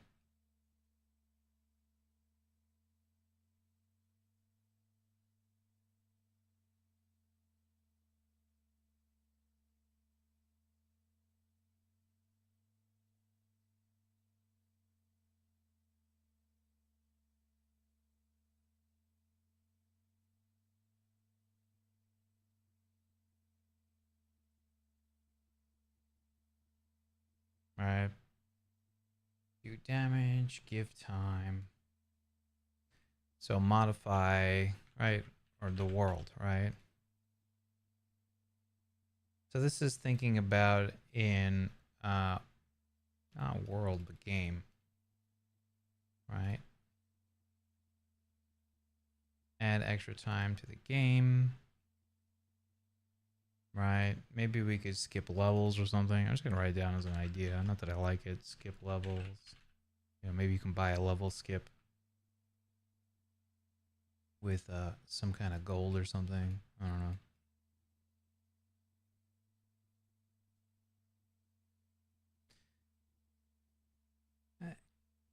All right. Do damage, give time. So modify, right? Or the world, right? So this is thinking about in not world but game, right? Add extra time to the game, right? Maybe we could skip levels or something. I'm just gonna write it down as an idea. Not that I like it. Skip levels. You know, maybe you can buy a level skip with some kind of gold or something. I don't know.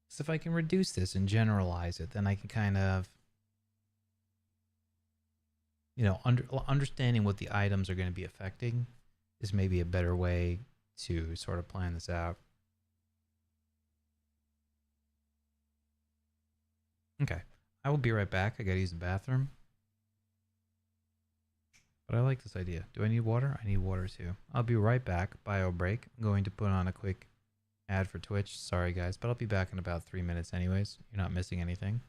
So if I can reduce this and generalize it, then I can kind of, you know, understanding what the items are going to be affecting is maybe a better way to sort of plan this out. Okay, I will be right back. I gotta use the bathroom. But I like this idea. Do I need water? I need water too. I'll be right back. Bio break. I'm going to put on a quick ad for Twitch. Sorry guys, but I'll be back in about 3 minutes anyways. You're not missing anything.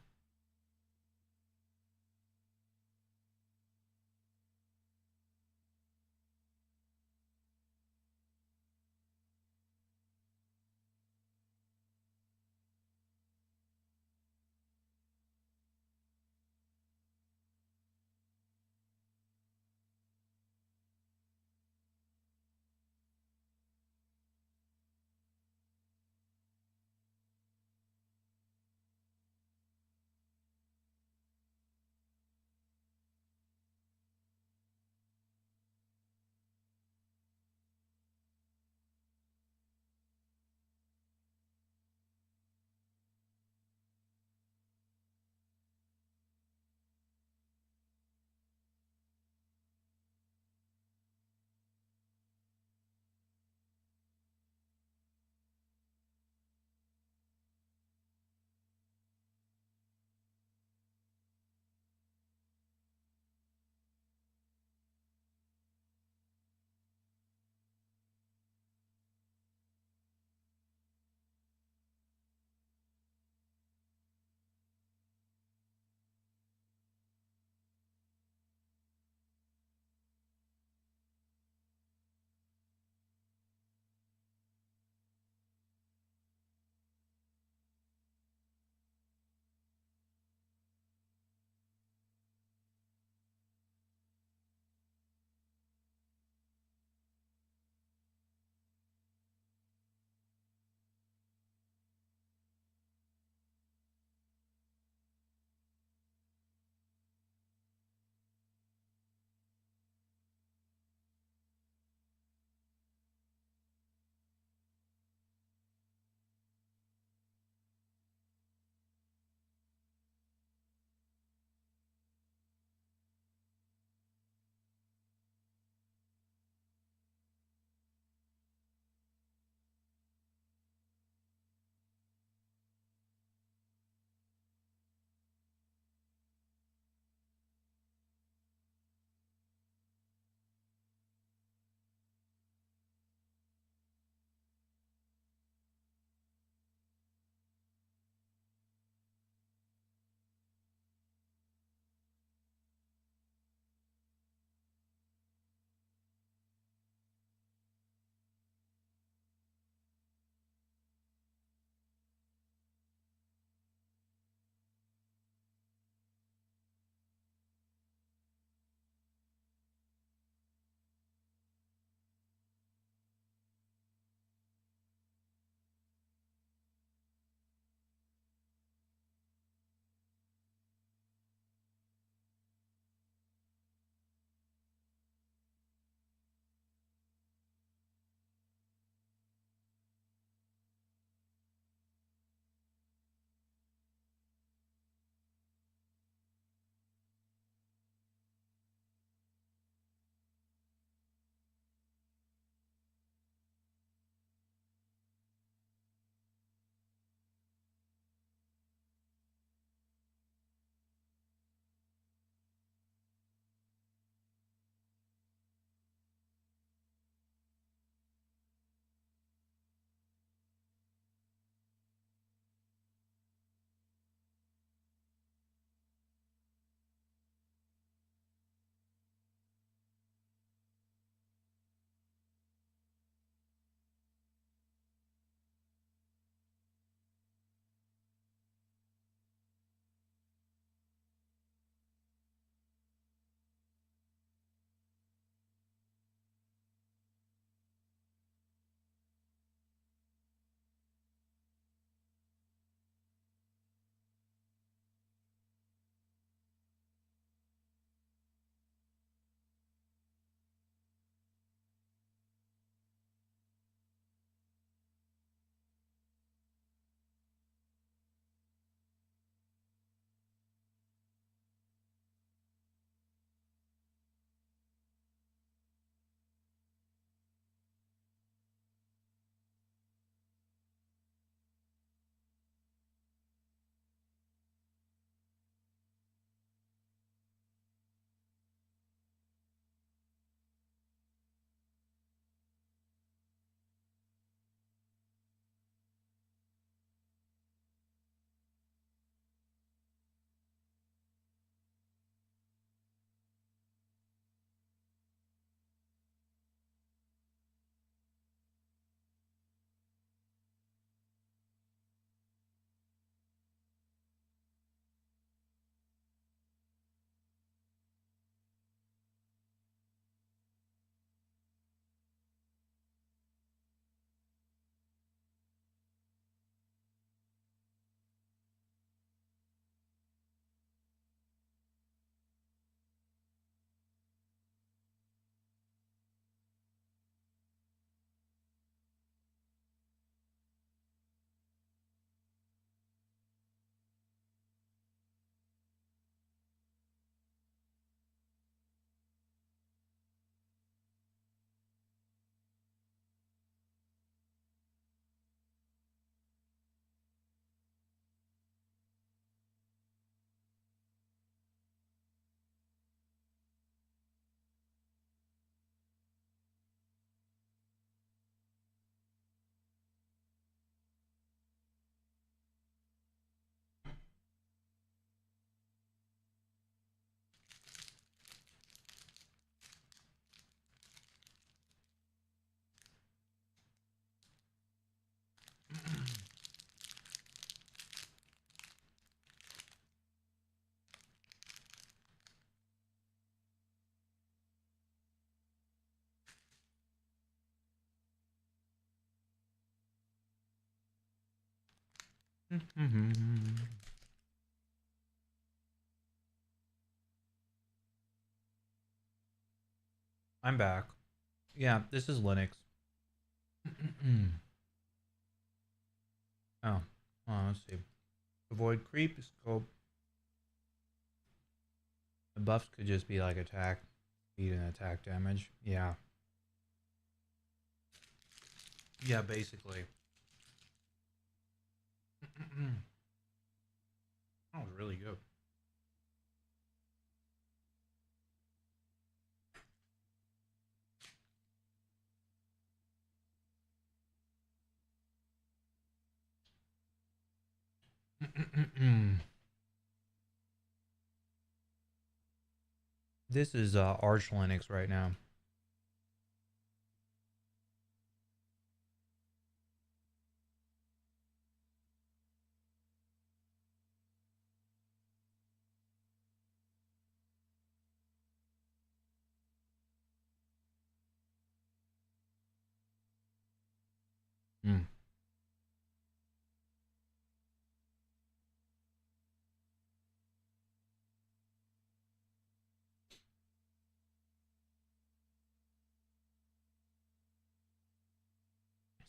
I'm back. Yeah, this is Linux. Oh, let's see. Avoid creep, scope. The buffs could just be like attack, speed, and attack damage. Yeah. Yeah, basically. That was really good. This is Arch Linux right now. Mm.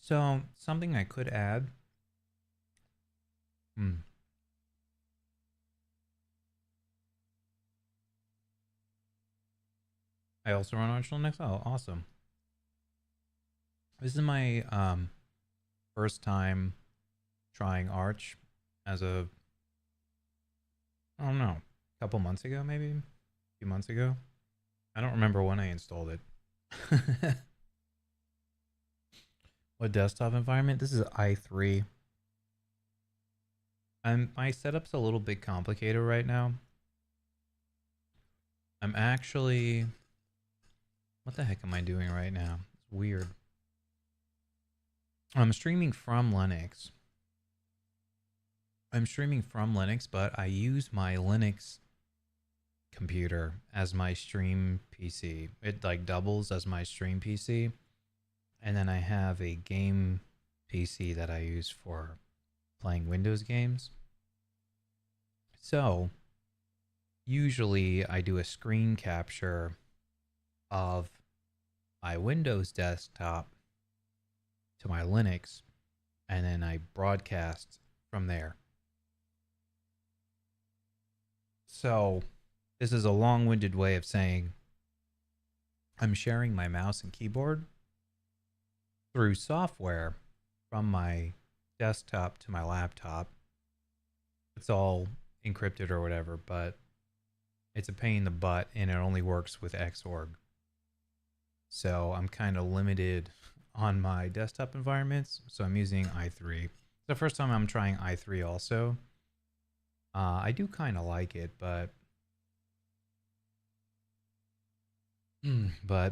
So something I could add. Hmm. I also run Arch Linux. Oh, awesome. This is my first time trying Arch as a, I don't know, a couple months ago, maybe a few months ago. I don't remember when I installed it. What desktop environment? This is i3. My setup's a little bit complicated right now. I'm actually, what the heck am I doing right now? It's weird. I'm streaming from Linux. But I use my Linux computer as my stream PC. It like doubles as my stream PC. And then I have a game PC that I use for playing Windows games. So usually I do a screen capture of my Windows desktop to my Linux, and then I broadcast from there. So this is a long-winded way of saying I'm sharing my mouse and keyboard through software from my desktop to my laptop. It's all encrypted or whatever, but it's a pain in the butt and it only works with Xorg. So I'm kind of limited on my desktop environments. So I'm using i3. It's the first time I'm trying i3 also. I do kind of like it, but I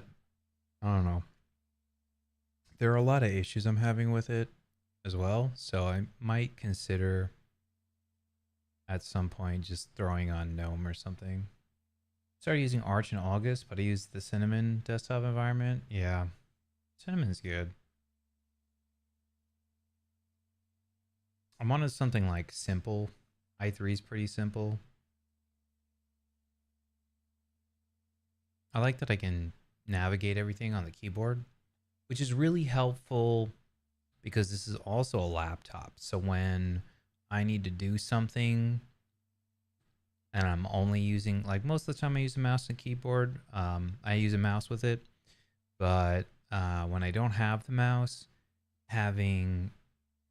don't know. There are a lot of issues I'm having with it as well. So I might consider at some point just throwing on GNOME or something. Started using Arch in August, but I used the Cinnamon desktop environment. Yeah, Cinnamon's good. I'm on something like simple. i3 is pretty simple. I like that I can navigate everything on the keyboard, which is really helpful because this is also a laptop. So when I need to do something and I'm only using, like most of the time I use a mouse and keyboard, I use a mouse with it. But when I don't have the mouse, having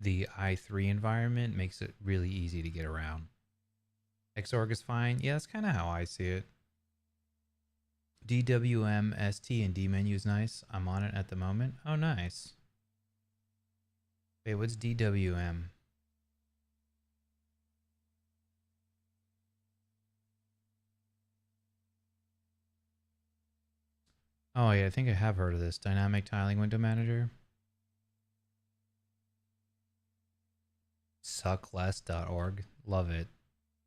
the i3 environment makes it really easy to get around. Xorg is fine. Yeah, that's kind of how I see it. DWM, ST, and D menu is nice. I'm on it at the moment. Oh, nice. Wait, what's DWM? Oh, yeah, I think I have heard of this. Dynamic Tiling Window Manager. Suckless.org. Love it.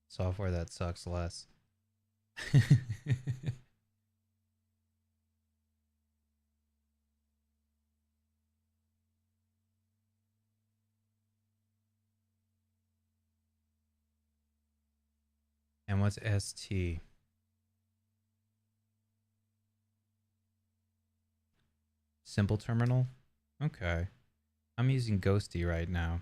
Software that sucks less. And what's ST? Simple terminal? Okay. I'm using Ghosty right now.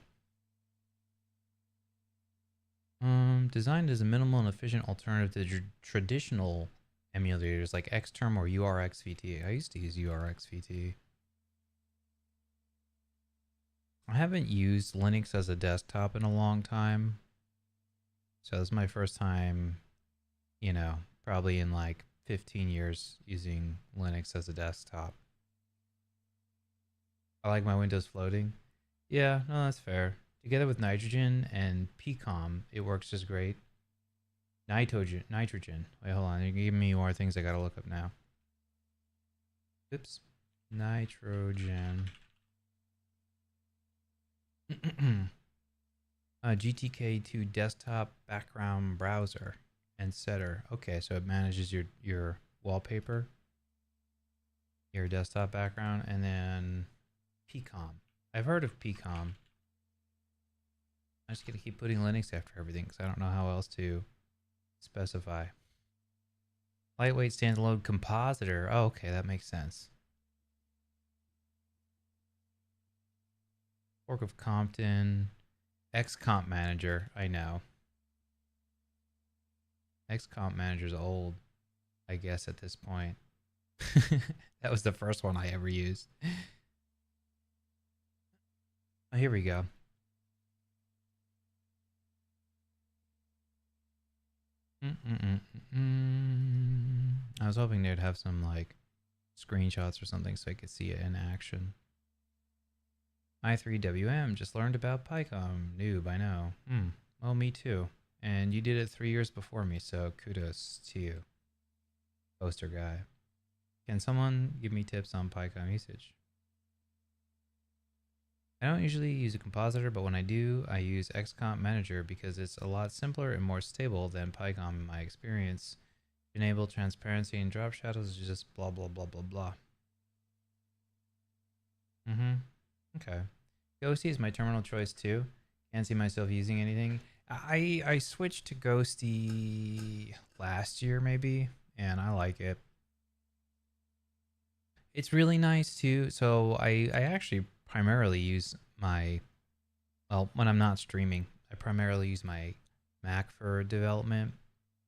Designed as a minimal and efficient alternative to traditional emulators like Xterm or URXVT. I used to use URXVT. I haven't used Linux as a desktop in a long time. So this is my first time, you know, probably in like 15 years using Linux as a desktop. I like my Windows floating. Yeah, no, that's fair. Together with nitrogen and PCOM, it works just great. Nitrogen. Wait, hold on. You're giving me more things I gotta look up now. Oops. Nitrogen. GTK2 desktop background browser and setter. Okay, so it manages your wallpaper, your desktop background, and then PCOM. I've heard of PCOM. I'm just gonna keep putting Linux after everything because I don't know how else to specify. Lightweight standalone compositor. Oh, okay, that makes sense. Fork of Compton. XComp Manager. I know. XComp Manager's old, I guess, at this point. That was the first one I ever used. Oh, here we go. I was hoping they'd have some like screenshots or something so I could see it in action. I3WM just learned about PyCom. Noob, I know. Well, me too. And you did it 3 years before me, so kudos to you. Poster guy. Can someone give me tips on PyCom usage? I don't usually use a compositor, but when I do, I use XComp Manager because it's a lot simpler and more stable than PyCom in my experience. Enable transparency and drop shadows, just blah, blah, blah, blah, blah. Okay. Ghosty is my terminal choice too. Can't see myself using anything. I switched to Ghosty last year maybe, and I like it. It's really nice too. So I actually primarily use my, well, when I'm not streaming, I primarily use my Mac for development,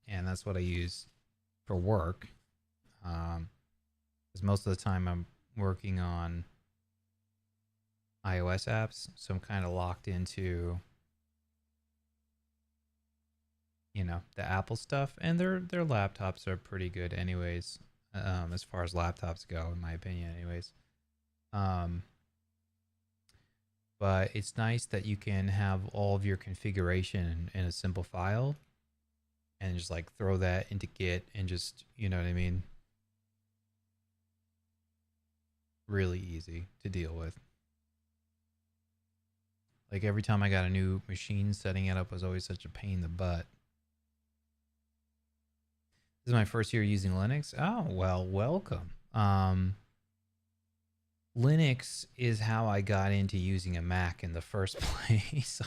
and that's what I use for work. Because most of the time I'm working on iOS apps, so I'm kind of locked into, you know, the Apple stuff, and their laptops are pretty good anyways, as far as laptops go, in my opinion anyways. But it's nice that you can have all of your configuration in a simple file and just like throw that into Git and just, you know what I mean? Really easy to deal with. Like every time I got a new machine, setting it up was always such a pain in the butt. This is my first year using Linux. Oh, well, welcome. Linux is how I got into using a Mac in the first place.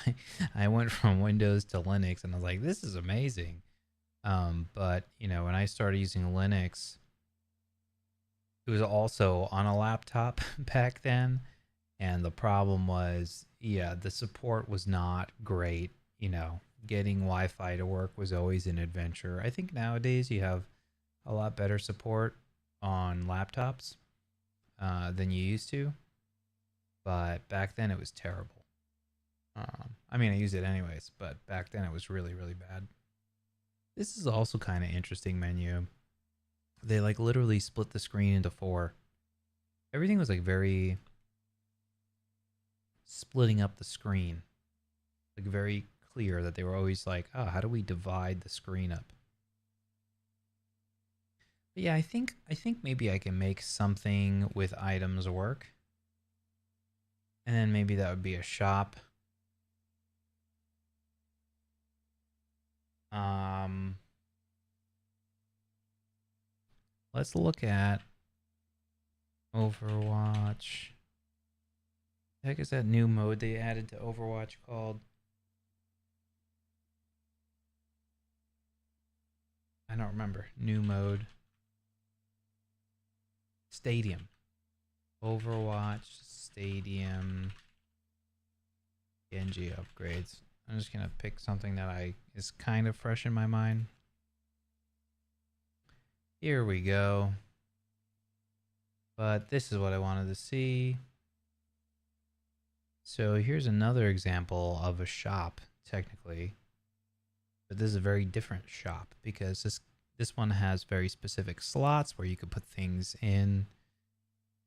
I went from Windows to Linux and I was like, this is amazing. But, you know, when I started using Linux, it was also on a laptop back then. And the problem was, yeah, the support was not great. You know, getting Wi-Fi to work was always an adventure. I think nowadays you have a lot better support on laptops than you used to. But back then it was terrible. I mean, I use it anyways, but back then it was really, really bad. This is also kind of interesting menu. They like literally split the screen into 4. Everything was like very splitting up the screen. Like very clear that they were always like, oh, how do we divide the screen up? But yeah, I think maybe I can make something with items work. And then maybe that would be a shop. Let's look at Overwatch. The heck is that new mode they added to Overwatch called? I don't remember. New mode. Stadium. Overwatch Stadium Genji upgrades. I'm just gonna pick something that is kind of fresh in my mind. Here we go. But this is what I wanted to see. So here's another example of a shop, technically. But this is a very different shop because this one has very specific slots where you could put things in.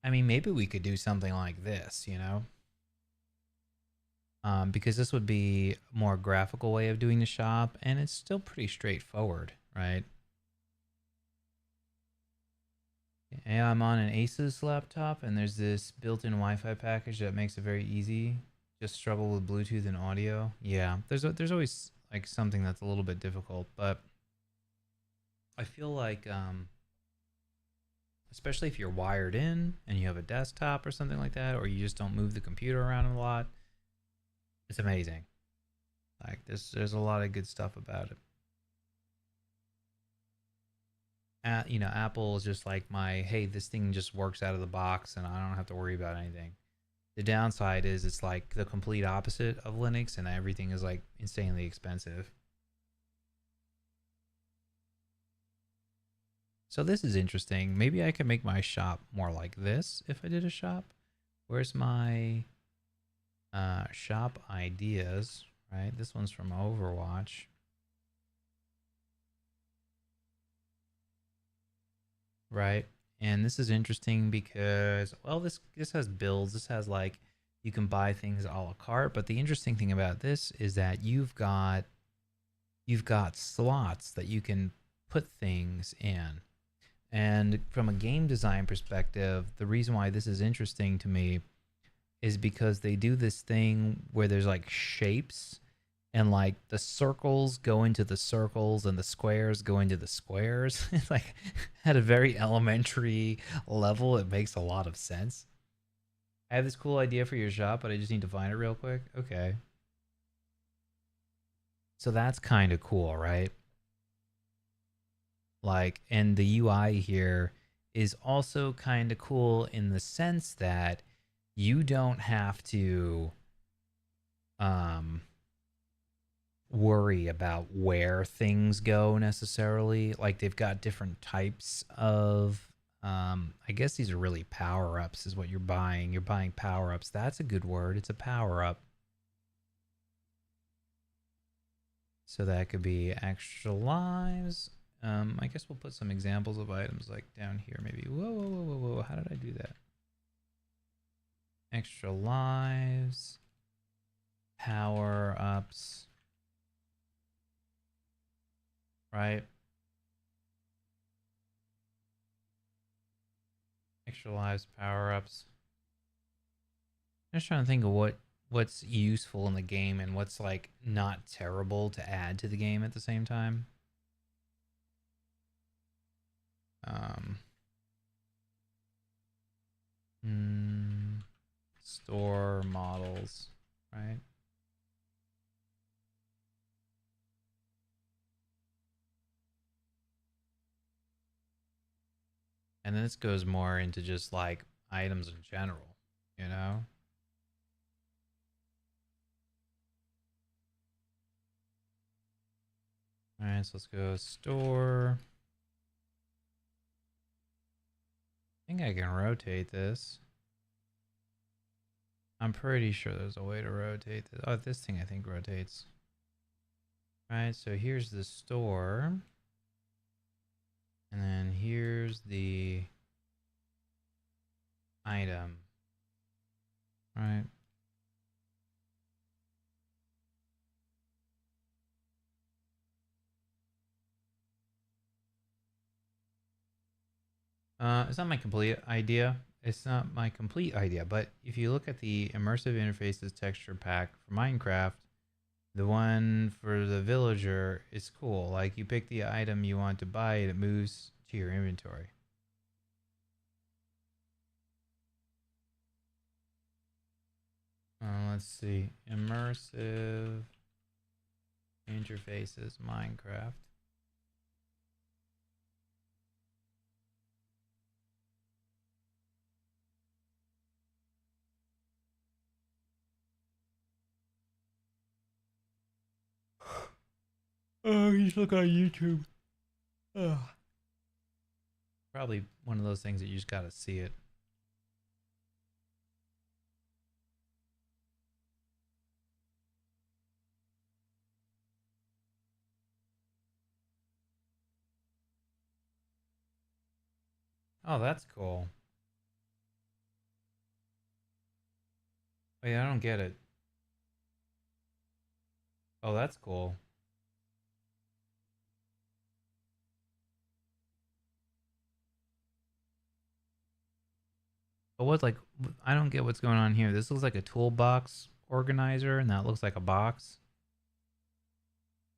I mean, maybe we could do something like this, you know? Because this would be a more graphical way of doing the shop, and it's still pretty straightforward, right? Okay, I'm on an Asus laptop, and there's this built-in Wi-Fi package that makes it very easy. Just struggle with Bluetooth and audio. Yeah, there's always like something that's a little bit difficult, but I feel like especially if you're wired in and you have a desktop or something like that, or you just don't move the computer around a lot, it's amazing. Like there's a lot of good stuff about it. You know, Apple is just like my, hey, this thing just works out of the box and I don't have to worry about anything. The downside is it's like the complete opposite of Linux and everything is like insanely expensive. So this is interesting. Maybe I can make my shop more like this if I did a shop. Where's my shop ideas, right? This one's from Overwatch. Right. And this is interesting because, well, this has builds. This has like you can buy things a la carte. But the interesting thing about this is that you've got slots that you can put things in. And from a game design perspective, the reason why this is interesting to me is because they do this thing where there's like shapes and like the circles go into the circles and the squares go into the squares. It's like at a very elementary level, it makes a lot of sense. I have this cool idea for your shop, but I just need to find it real quick. Okay. So that's kind of cool, right? Like, and the UI here is also kind of cool in the sense that you don't have to um worry about where things go necessarily. Like they've got different types of I guess these are really power-ups is what you're buying. You're buying power-ups. That's a good word. It's a power-up. So that could be extra lives. I guess we'll put some examples of items like down here maybe. Whoa, whoa, whoa, whoa, whoa. How did I do that? Extra lives. Power-ups. Right? Extra lives, power-ups. I'm just trying to think of what's useful in the game and what's like not terrible to add to the game at the same time. Um, store models, right? And then this goes more into just like items in general, you know? All right, so let's go store. I think I can rotate this. I'm pretty sure there's a way to rotate this. Oh, this thing I think rotates. All right, so here's the store. And then here's the item. Right. It's not my complete idea. It's not my complete idea, but if you look at the immersive interfaces texture pack for Minecraft, the one for the villager is cool. Like you pick the item you want to buy and it moves to your inventory. Let's see. Immersive interfaces Minecraft. Oh, you just look on YouTube. Ugh. Probably one of those things that you just gotta see it. Oh, that's cool. Wait, I don't get it. Oh, that's cool. But what's like, I don't get what's going on here. This looks like a toolbox organizer, and that looks like a box.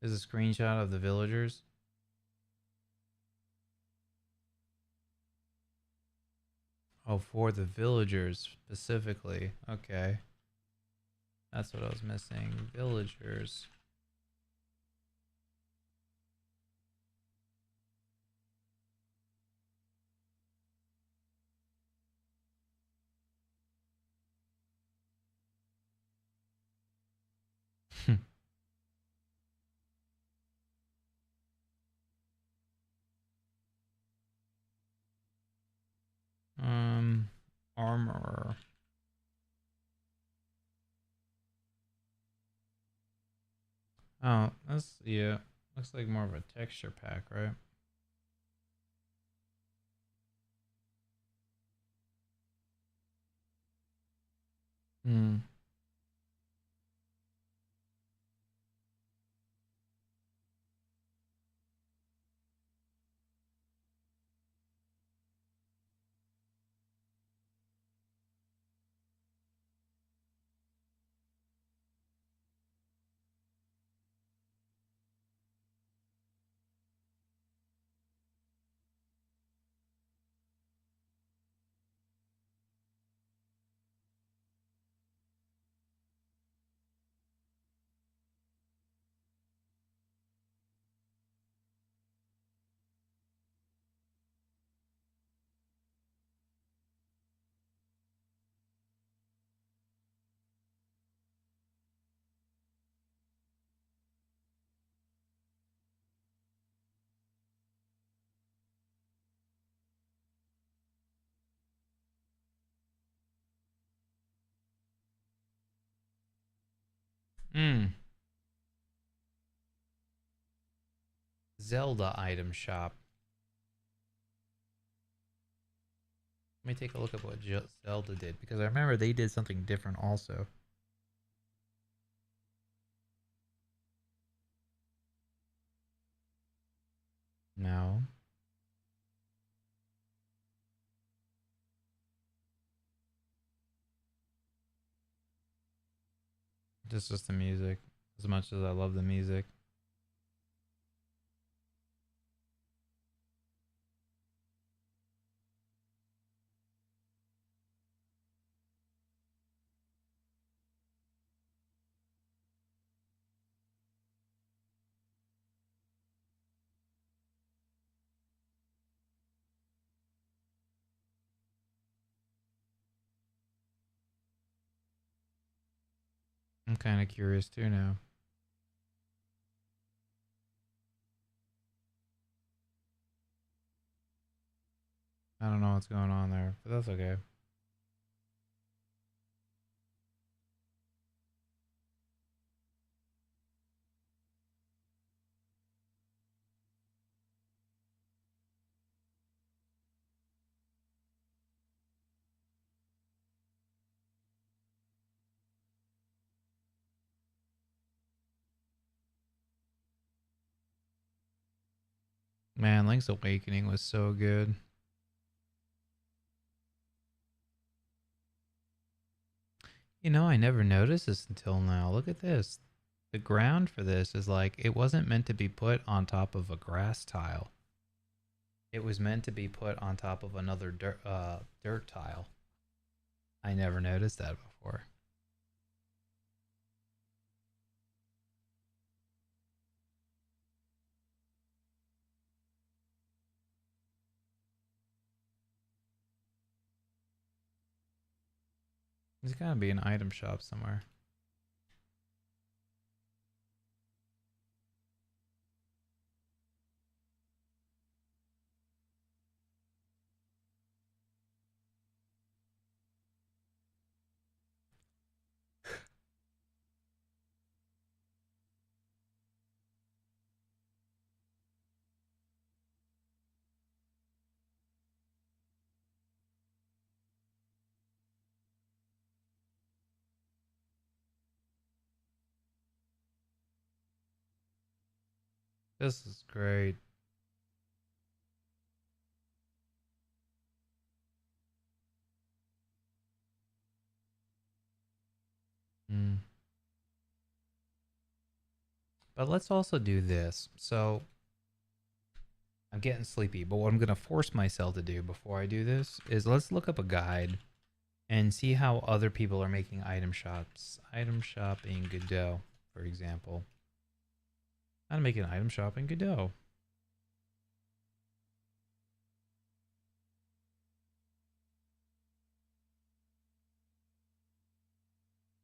There's a screenshot of the villagers. Oh, for the villagers specifically. Okay. That's what I was missing. Villagers. um, armor. Oh, that's, yeah. Looks like more of a texture pack, right? Hmm. Hmm. Zelda item shop. Let me take a look at what Zelda did because I remember they did something different also. No, just the music. As much as I love the music, I'm kind of curious too now. I don't know what's going on there, but that's okay. Man, Link's Awakening was so good. You know, I never noticed this until now. Look at this. The ground for this is like it wasn't meant to be put on top of a grass tile. It was meant to be put on top of another dirt tile. I never noticed that before. There's gotta be an item shop somewhere. This is great. Mm. But let's also do this. So I'm getting sleepy, but what I'm going to force myself to do before I do this is let's look up a guide and see how other people are making item shops. Item shop in Godot, for example. How to make an item shop in Godot.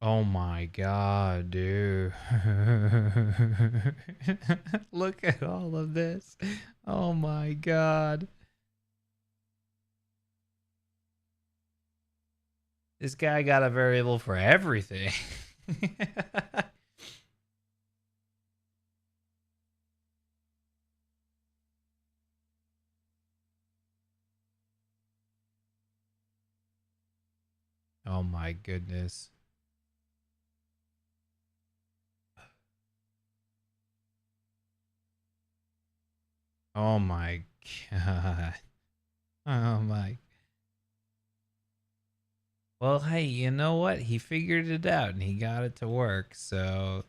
Oh my god, dude. Look at all of this. Oh my god. This guy got a variable for everything. Oh my goodness. Oh my god. Oh my. Well, hey, you know what? He figured it out and he got it to work. So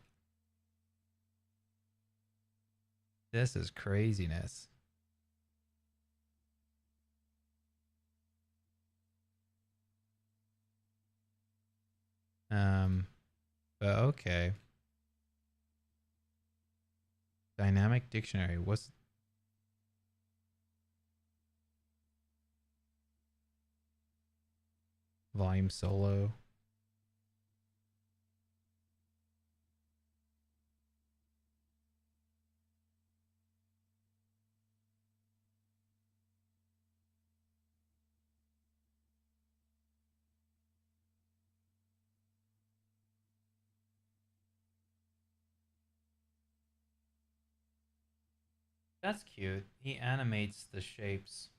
this is craziness. Um, but okay. Dynamic dictionary. What's volume solo? That's cute. He animates the shapes.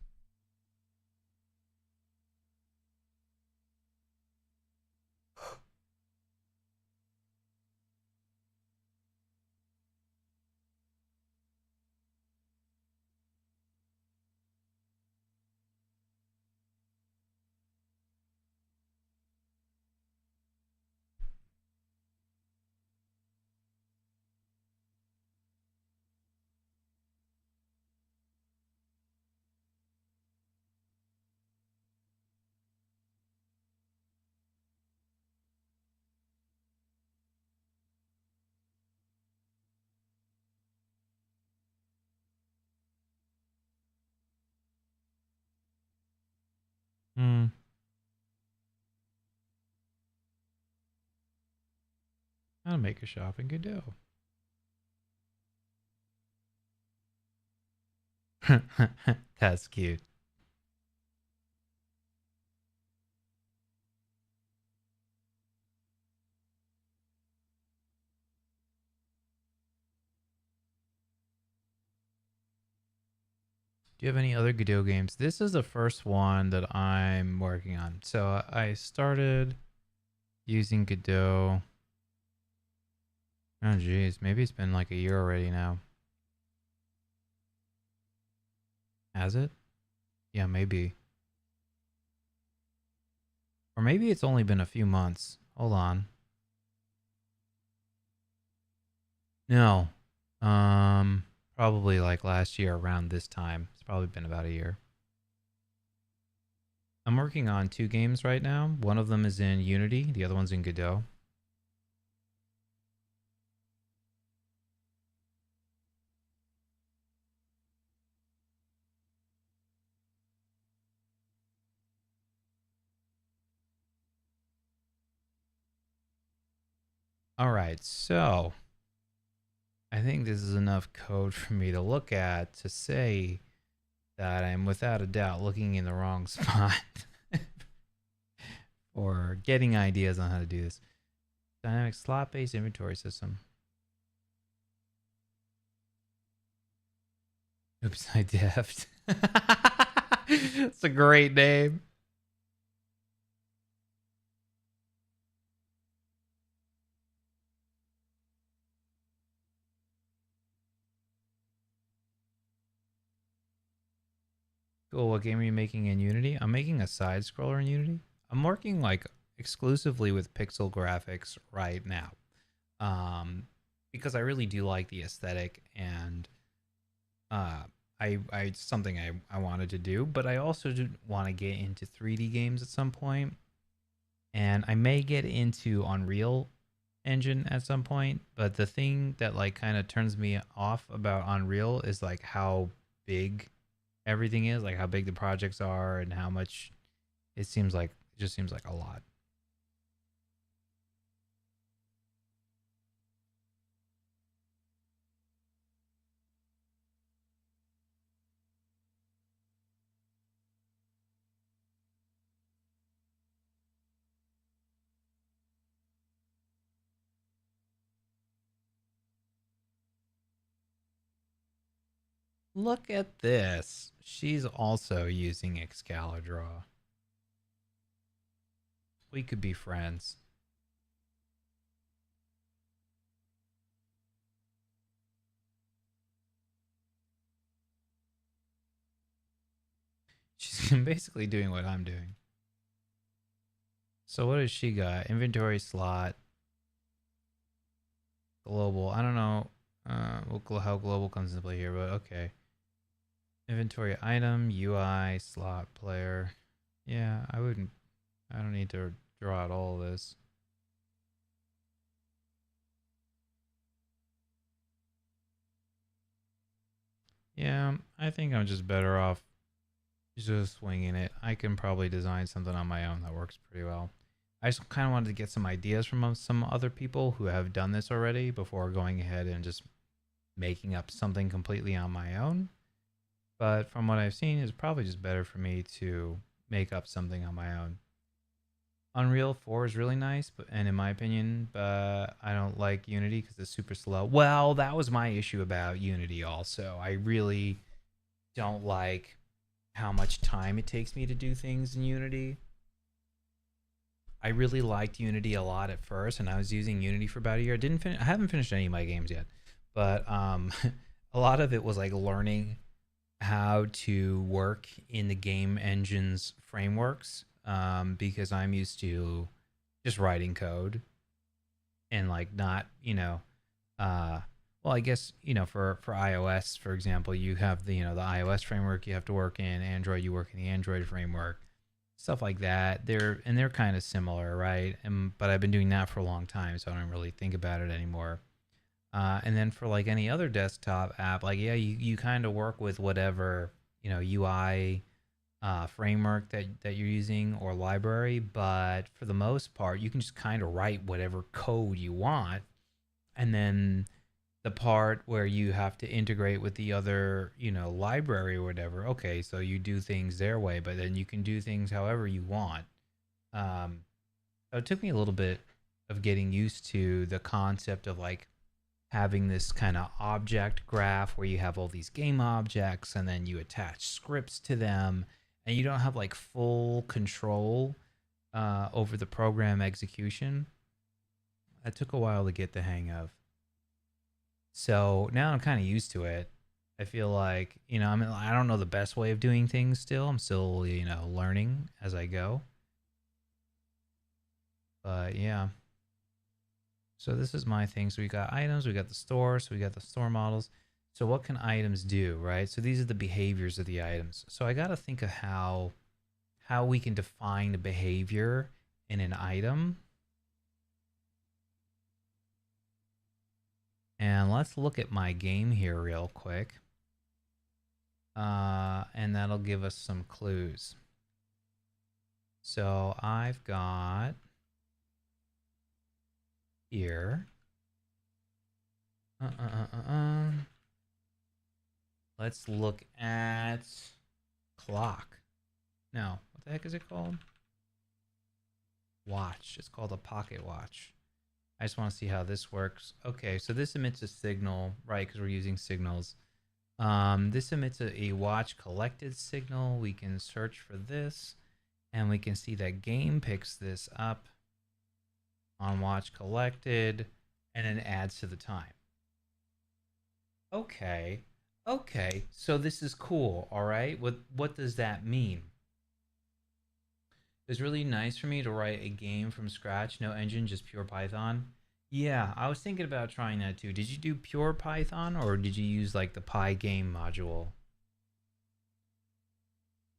Hmm. How to make a shop in Godot. That's cute. Do you have any other Godot games? This is the first one that I'm working on. So I started using Godot. Oh geez, maybe it's been like a year already now. Has it? Yeah, maybe. Or maybe it's only been a few months. Hold on. No. Um, Probably like last year around this time. It's probably been about a year. I'm working on two games right now. One of them is in Unity, the other one's in Godot. All right, so I think this is enough code for me to look at to say that I'm without a doubt looking in the wrong spot or getting ideas on how to do this. Dynamic slot-based inventory system. Oops, I deft. It's a great name. Cool. What game are you making in Unity? I'm making a side scroller in Unity. I'm working like exclusively with pixel graphics right now. Because I really do like the aesthetic and uh I it's something I wanted to do, but I also want to get into 3D games at some point, and I may get into Unreal Engine at some point. But the thing that like kind of turns me off about Unreal is like how big everything is, like how big the projects are, and how much it just seems like a lot. Look at this. She's also using Excalidraw. We could be friends. She's basically doing what I'm doing. So what does she got? Inventory slot, global. I don't know how global comes into play here, but okay. Inventory item, UI, slot, player. Yeah, I don't need to draw out all of this. Yeah, I think I'm just better off just swinging it. I can probably design something on my own that works pretty well. I just kind of wanted to get some ideas from some other people who have done this already before going ahead and just making up something completely on my own. But from what I've seen, it's probably just better for me to make up something on my own. Unreal 4 is really nice, but and in my opinion, but I don't like Unity because it's super slow. Well, that was my issue about Unity also. I really don't like how much time it takes me to do things in Unity. I really liked Unity a lot at first, and I was using Unity for about a year. I haven't finished any of my games yet, but a lot of it was like learning how to work in the game engine's frameworks, because I'm used to just writing code and like not, uh, well, I guess, for iOS, for example, you have the iOS framework you have to work in. Android, you work in the Android framework, stuff like that. They're kind of similar, right? But I've been doing that for a long time, so I don't really think about it anymore. And then for like any other desktop app, like yeah, you kind of work with whatever UI framework that you're using or library, but for the most part, you can just kind of write whatever code you want, and then the part where you have to integrate with the other library or whatever. Okay, so you do things their way, but then you can do things however you want. Um, so it took me a little bit of getting used to the concept of like having this kind of object graph where you have all these game objects and then you attach scripts to them, and you don't have like full control over the program execution. That took a while to get the hang of. So now I'm kind of used to it. I feel like, I don't know the best way of doing things still. I'm still, learning as I go. But yeah. So this is my thing. So we got items, we got the store, so we got the store models. So what can items do, right? So these are the behaviors of the items. So I got to think of how we can define the behavior in an item. And let's look at my game here real quick. And that'll give us some clues. So I've got here. Let's look at clock. No, what the heck is it called? Watch. It's called a pocket watch. I just want to see how this works. Okay, so this emits a signal, right? Because we're using signals. This emits a watch collected signal. We can search for this, and we can see that game picks this up on watch collected and then adds to the time. Okay. Okay, so this is cool, all right? What does that mean? It was really nice for me to write a game from scratch, no engine, just pure Python. Yeah, I was thinking about trying that too. Did you do pure Python or did you use like the Pygame module?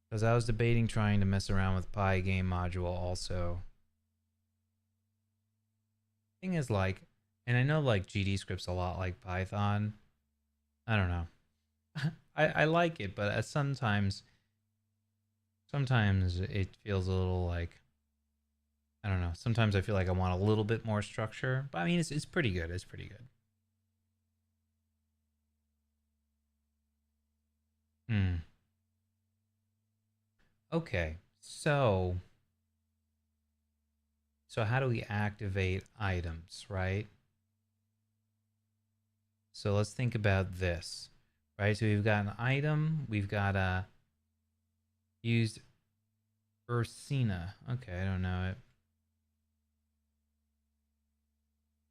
Because I was debating trying to mess around with Pygame module also. Thing is like, and I know like GD scripts a lot like Python. I don't know. I like it, but sometimes it feels a little like, I don't know. Sometimes I feel like I want a little bit more structure, but I mean it's pretty good. It's pretty good. Hmm. Okay. So how do we activate items, right? So let's think about this, right? So we've got an item, we've got a used Ursina. Okay, I don't know it.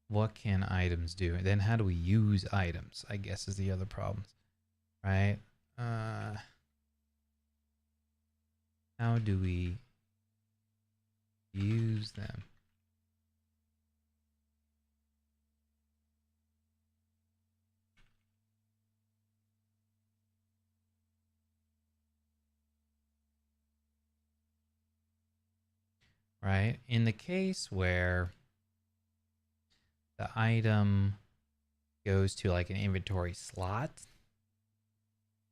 What can items do? And then how do we use items? I guess is the other problem, right? Uh, how do we use them? Right? In the case where the item goes to like an inventory slot,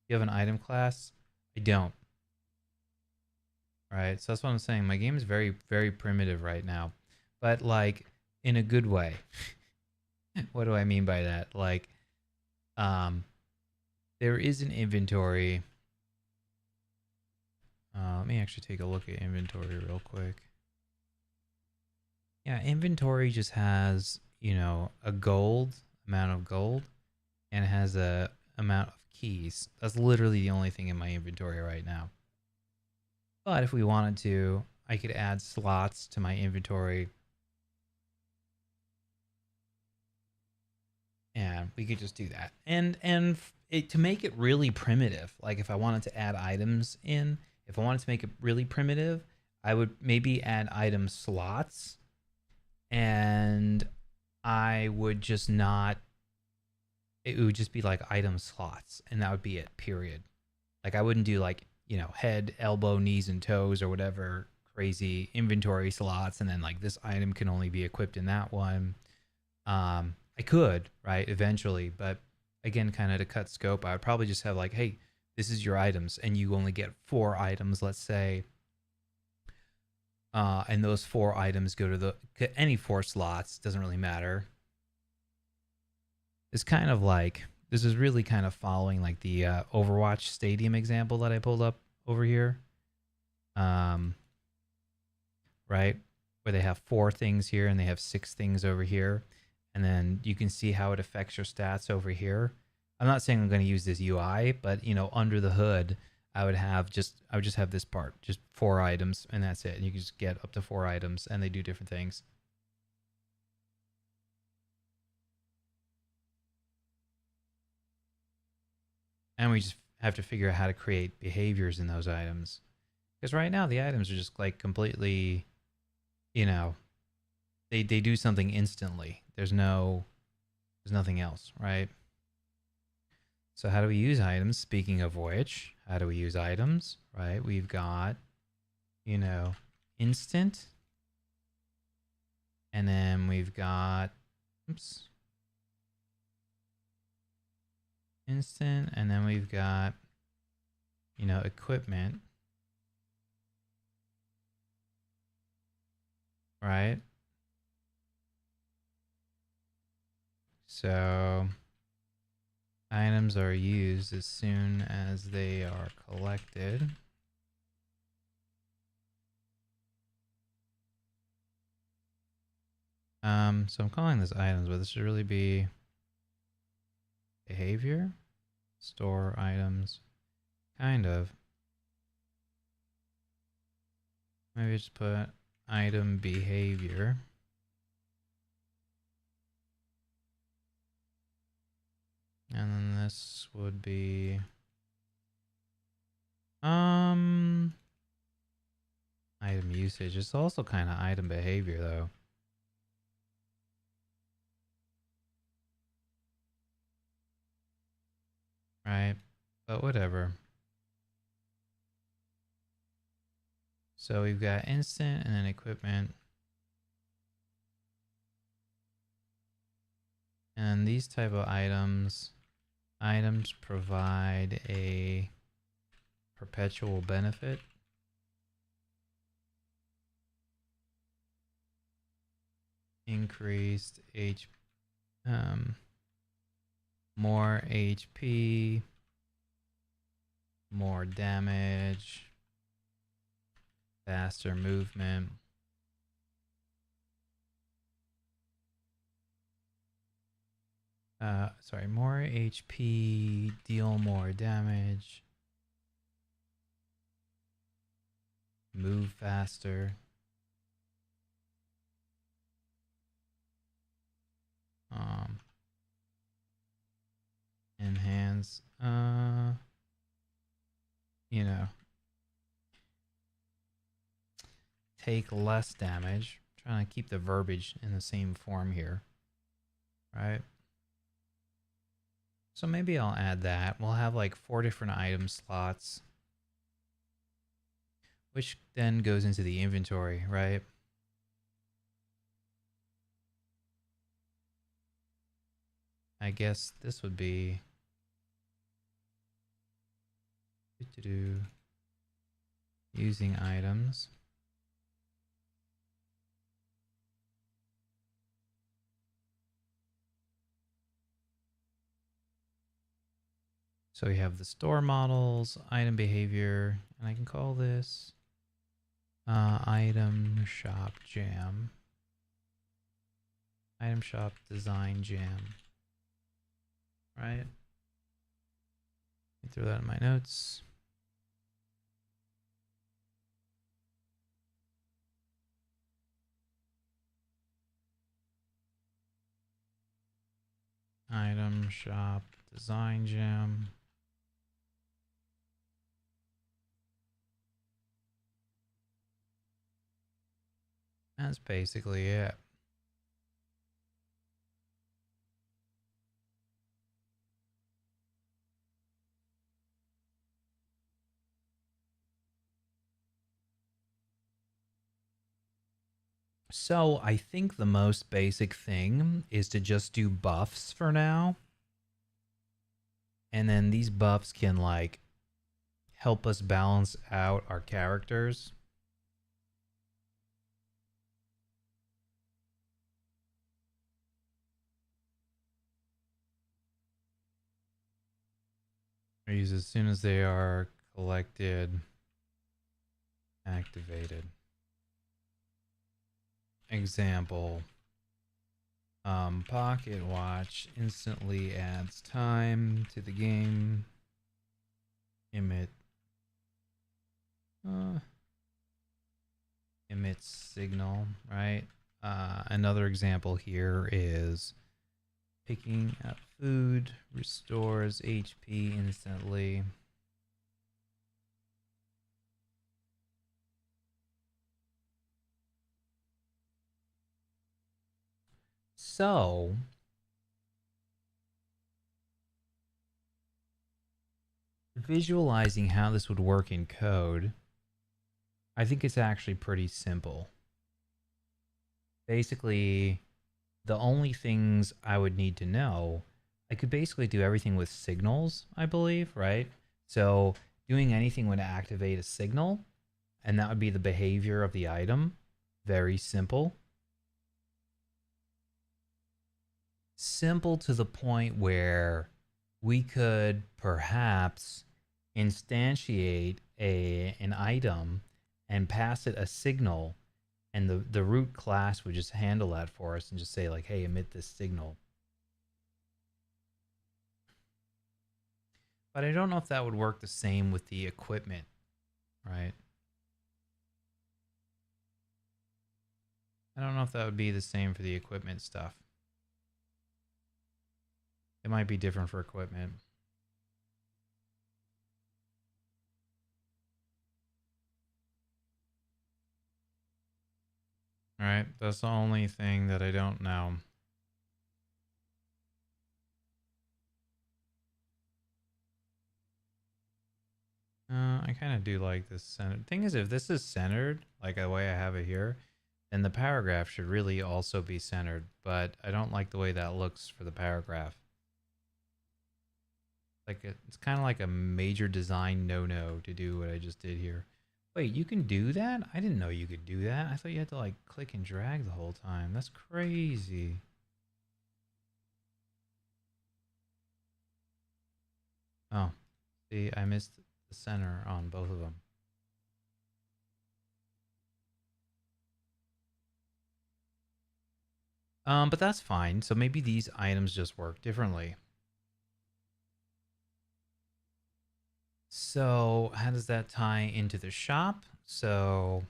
you have an item class. I don't. Right? So that's what I'm saying. My game is very, very primitive right now, but like in a good way. What do I mean by that? Like, um, there is an inventory. Let me actually take a look at inventory real quick. Yeah, inventory just has, a gold amount of gold and it has a amount of keys. That's literally the only thing in my inventory right now. But if we wanted to, I could add slots to my inventory and we could just do that. And to make it really primitive, like if I wanted to add items in, if I wanted to make it really primitive, I would maybe add item slots and I would just not, it would just be like item slots and that would be it, period. Like I wouldn't do like, head, elbow, knees, and toes or whatever crazy inventory slots. And then like this item can only be equipped in that one. I could, right, eventually, but again, kind of to cut scope, I would probably just have like, hey, this is your items, and you only get 4 items, let's say, and those 4 items go to any 4 slots. Doesn't really matter. It's kind of like this is really kind of following like the Overwatch Stadium example that I pulled up over here, um, right, where they have 4 things here and they have 6 things over here and then you can see how it affects your stats over here. I'm not saying I'm going to use this UI, but under the hood, I would just have this part, just 4 items, and that's it. And you can just get up to 4 items, and they do different things. And we just have to figure out how to create behaviors in those items, because right now the items are just like completely, you know, they do something instantly. There's nothing else, right? So how do we use items? Speaking of which, how do we use items, right? We've got, instant. And then we've got, oops, instant. And then we've got, equipment, right? So items are used as soon as they are collected. So I'm calling this items, but this should really be behavior, store items, kind of. Maybe just put item behavior. And then this would be item usage. It's also kind of item behavior though. Right? But whatever. So we've got instant and then equipment. And these type of items provide a perpetual benefit. Increased more HP, more damage, faster movement. Sorry, more HP, deal more damage, move faster. Enhance, you know, take less damage. I'm trying to keep the verbiage in the same form here, right? So maybe I'll add that. We'll have like 4 different item slots, which then goes into the inventory, right? I guess this would be using items. So we have the store models, item behavior, and I can call this item shop jam. Item shop design jam. Right? Let me throw that in my notes. Item shop design jam. That's basically it. So I think the most basic thing is to just do buffs for now. And then these buffs can like help us balance out our characters. Use as soon as they are collected, activated. Example. Pocket watch instantly adds time to the game. Emits signal, right? Another example here is picking up food restores HP instantly. So visualizing how this would work in code, I think it's actually pretty simple. Basically, the only things I would need to know, I could basically do everything with signals, I believe, right? So doing anything would activate a signal, and that would be the behavior of the item. Very simple. Simple to the point where we could perhaps instantiate an item and pass it a signal, and the root class would just handle that for us and just say like, hey, emit this signal. But I don't know if that would work the same with the equipment, right? I don't know if that would be the same for the equipment stuff. It might be different for equipment. All right, that's the only thing that I don't know. I kind of do like this centered. Thing is, if this is centered, like the way I have it here, then the paragraph should really also be centered. But I don't like the way that looks for the paragraph. Like it's kind of like a major design no-no to do what I just did here. Wait, you can do that? I didn't know you could do that. I thought you had to like click and drag the whole time. That's crazy. Oh, see, I missed the center on both of them. But that's fine. So maybe these items just work differently. So how does that tie into the shop? So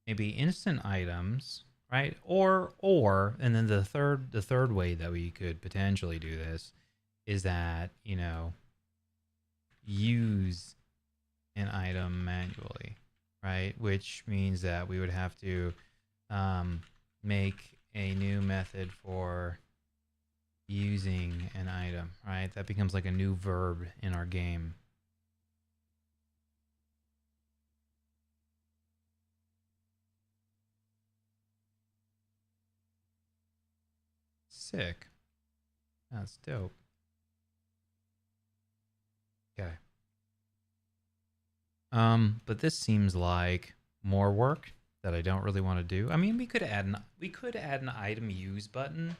maybe instant items, right? And then the third way that we could potentially do this is that, use an item manually, right? Which means that we would have to make a new method for using an item, right? That becomes like a new verb in our game. Sick. That's dope. Okay. But this seems like more work that I don't really want to do. I mean, we could add an item use button.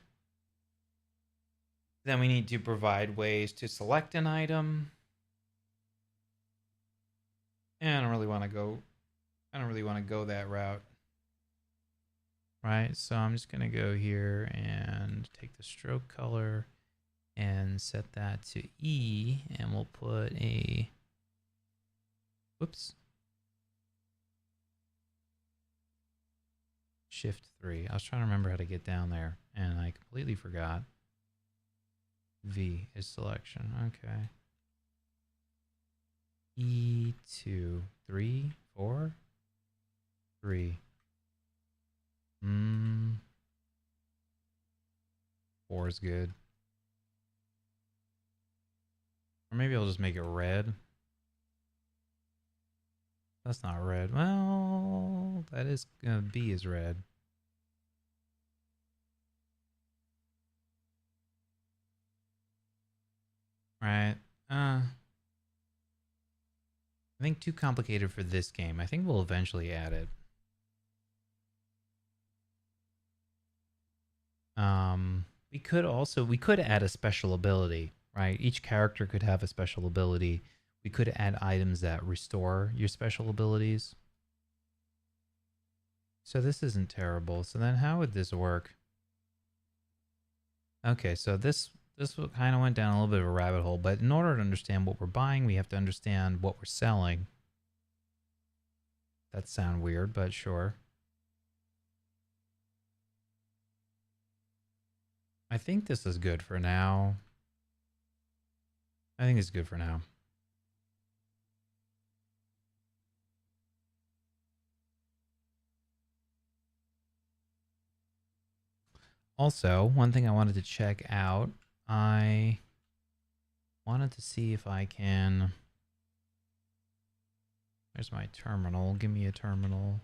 Then we need to provide ways to select an item. And I don't really want to go that route. Right? So I'm just going to go here and take the stroke color and set that to E, and we'll put a whoops. Shift 3. I was trying to remember how to get down there, and I completely forgot. V is selection. Okay. E2. 3, 4, 3. 4 is good. Or maybe I'll just make it red. That's not red. Well, that is B is red. Right. I think too complicated for this game. I think we'll eventually add it. We could add a special ability, right? Each character could have a special ability. We could add items that restore your special abilities. So this isn't terrible. So then how would this work? Okay, so this kind of went down a little bit of a rabbit hole, but in order to understand what we're buying, we have to understand what we're selling. That sounds weird, but sure. I think this is good for now. I think it's good for now. Also, one thing I wanted to check out, I wanted to see if I can... Where's my terminal? Give me a terminal.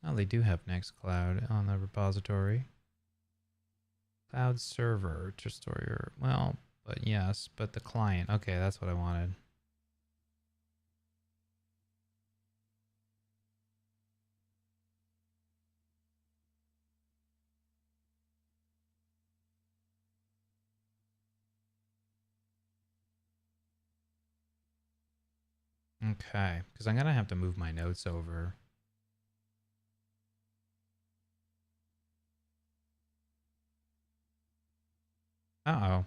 Oh, they do have Nextcloud on the repository. Cloud server to store your... Well, but yes, but the client. Okay, that's what I wanted. Okay, because I'm going to have to move my notes over. Uh-oh.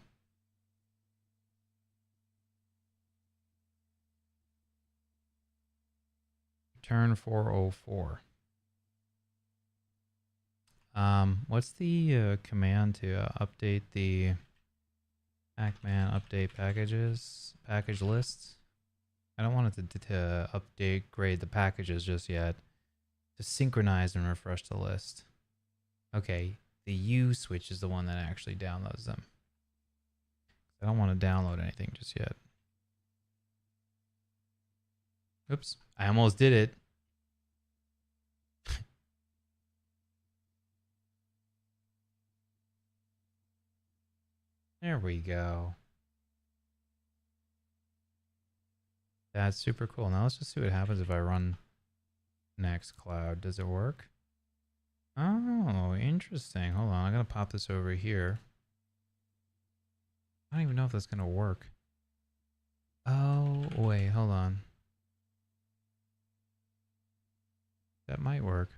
Turn 404. What's the command to update the Pac-Man update package lists? I don't want it to update grade the packages just yet. To synchronize and refresh the list. Okay, the U switch is the one that actually downloads them. I don't want to download anything just yet. Oops, I almost did it. There we go. That's super cool. Now let's just see what happens if I run Nextcloud. Does it work? Oh, interesting. Hold on, I'm gonna pop this over here. I don't even know if that's gonna work. Oh, wait, hold on. That might work.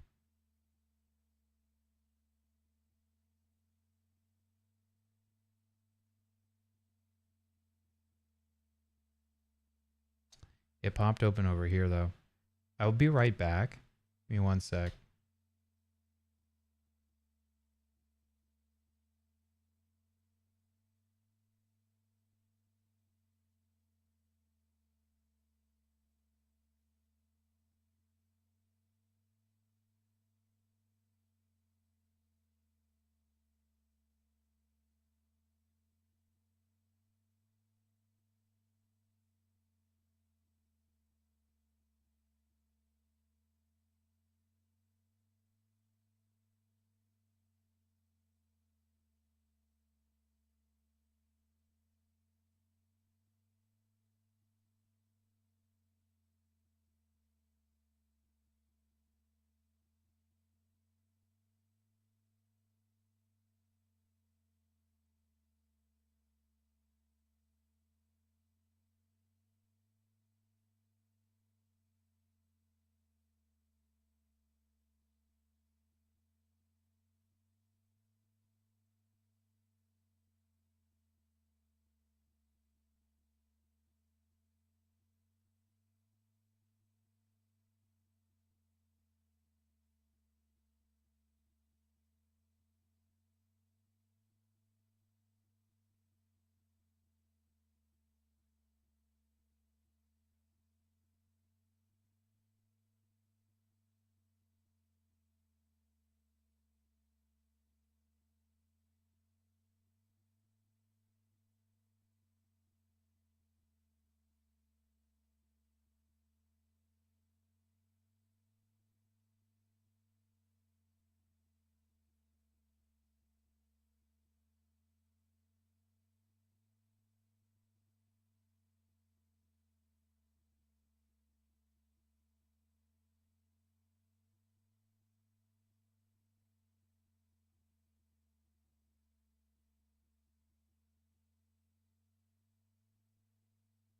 It popped open over here, though. I'll be right back. Give me one sec.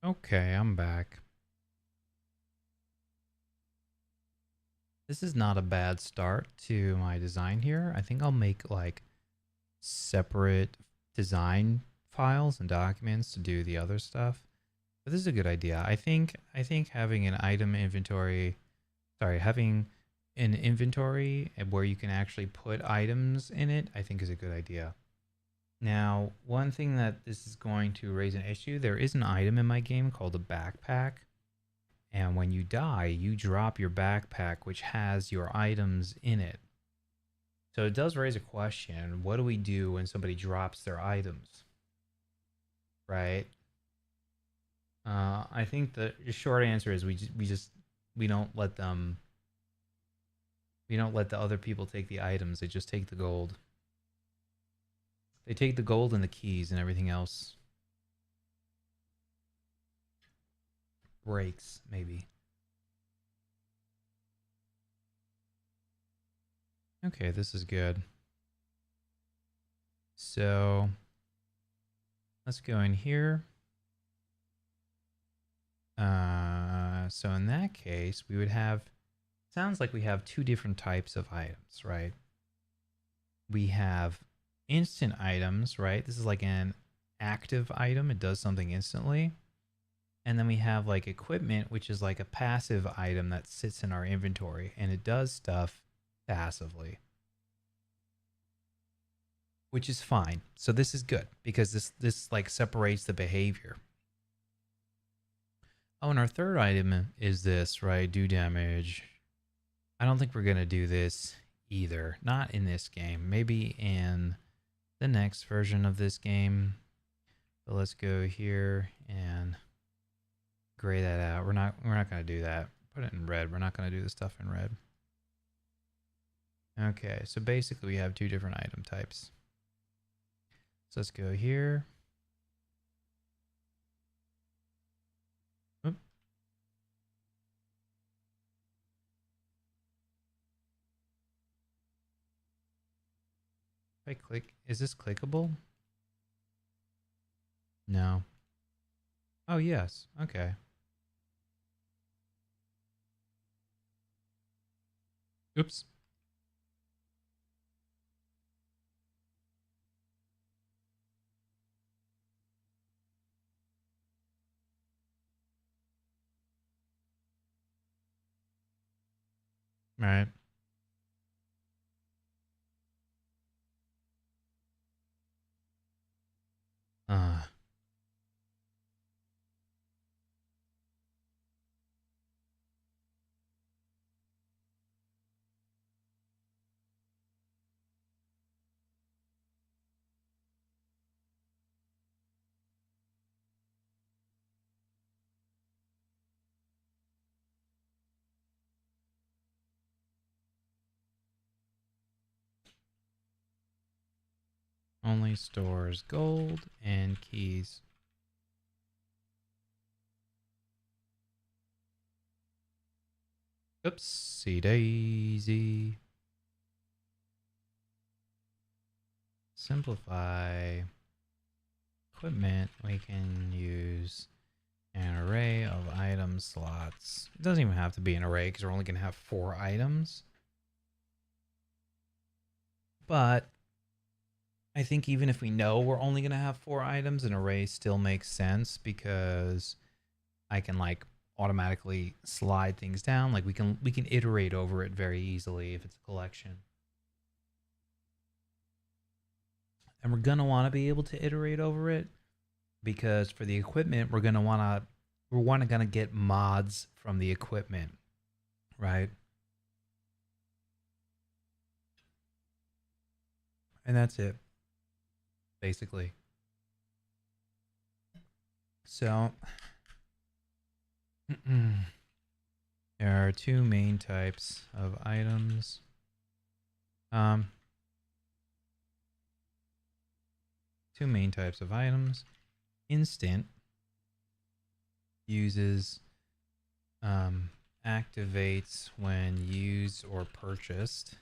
Okay, I'm back. This is not a bad start to my design here. I think I'll make like separate design files and documents to do the other stuff. But this is a good idea. I think having an item inventory, having an inventory where you can actually put items in it, I think is a good idea. Now, one thing that this is going to raise an issue, there is an item in my game called a backpack. And when you die, you drop your backpack, which has your items in it. So it does raise a question. What do we do when somebody drops their items? Right? I think the short answer is we don't let them, we don't let the other people take the items. They just take the gold. They take the gold and the keys, and everything else breaks, maybe. Okay, this is good. So let's go in here. So in that case, we would have, sounds like we have two different types of items, right? We have instant items, right? This is like an active item. It does something instantly. And then we have like equipment, which is like a passive item that sits in our inventory and it does stuff passively, which is fine. So this is good because this like separates the behavior. Oh, and our third item is this, right? Do damage. I don't think we're going to do this either. Not in this game. Maybe in the next version of this game. But let's go here and gray that out. We're not going to do that. Put it in red. We're not going to do the stuff in red. Okay, so basically we have two different item types. So let's go here. Oop. If I click, is this clickable? No. Oh, yes. Okay. Oops. All right. Uh, only stores gold and keys. Oopsie daisy. Simplify equipment. We can use an array of item slots. It doesn't even have to be an array because we're only going to have 4 items. But I think even if we know we're only going to have 4 items, an array still makes sense because I can like automatically slide things down. Like we can iterate over it very easily if it's a collection. And we're going to want to be able to iterate over it because for the equipment, we're going to get mods from the equipment, right? And that's it, basically. So there are 2 main types of items. 2 main types of items. Instant uses activates when used or purchased,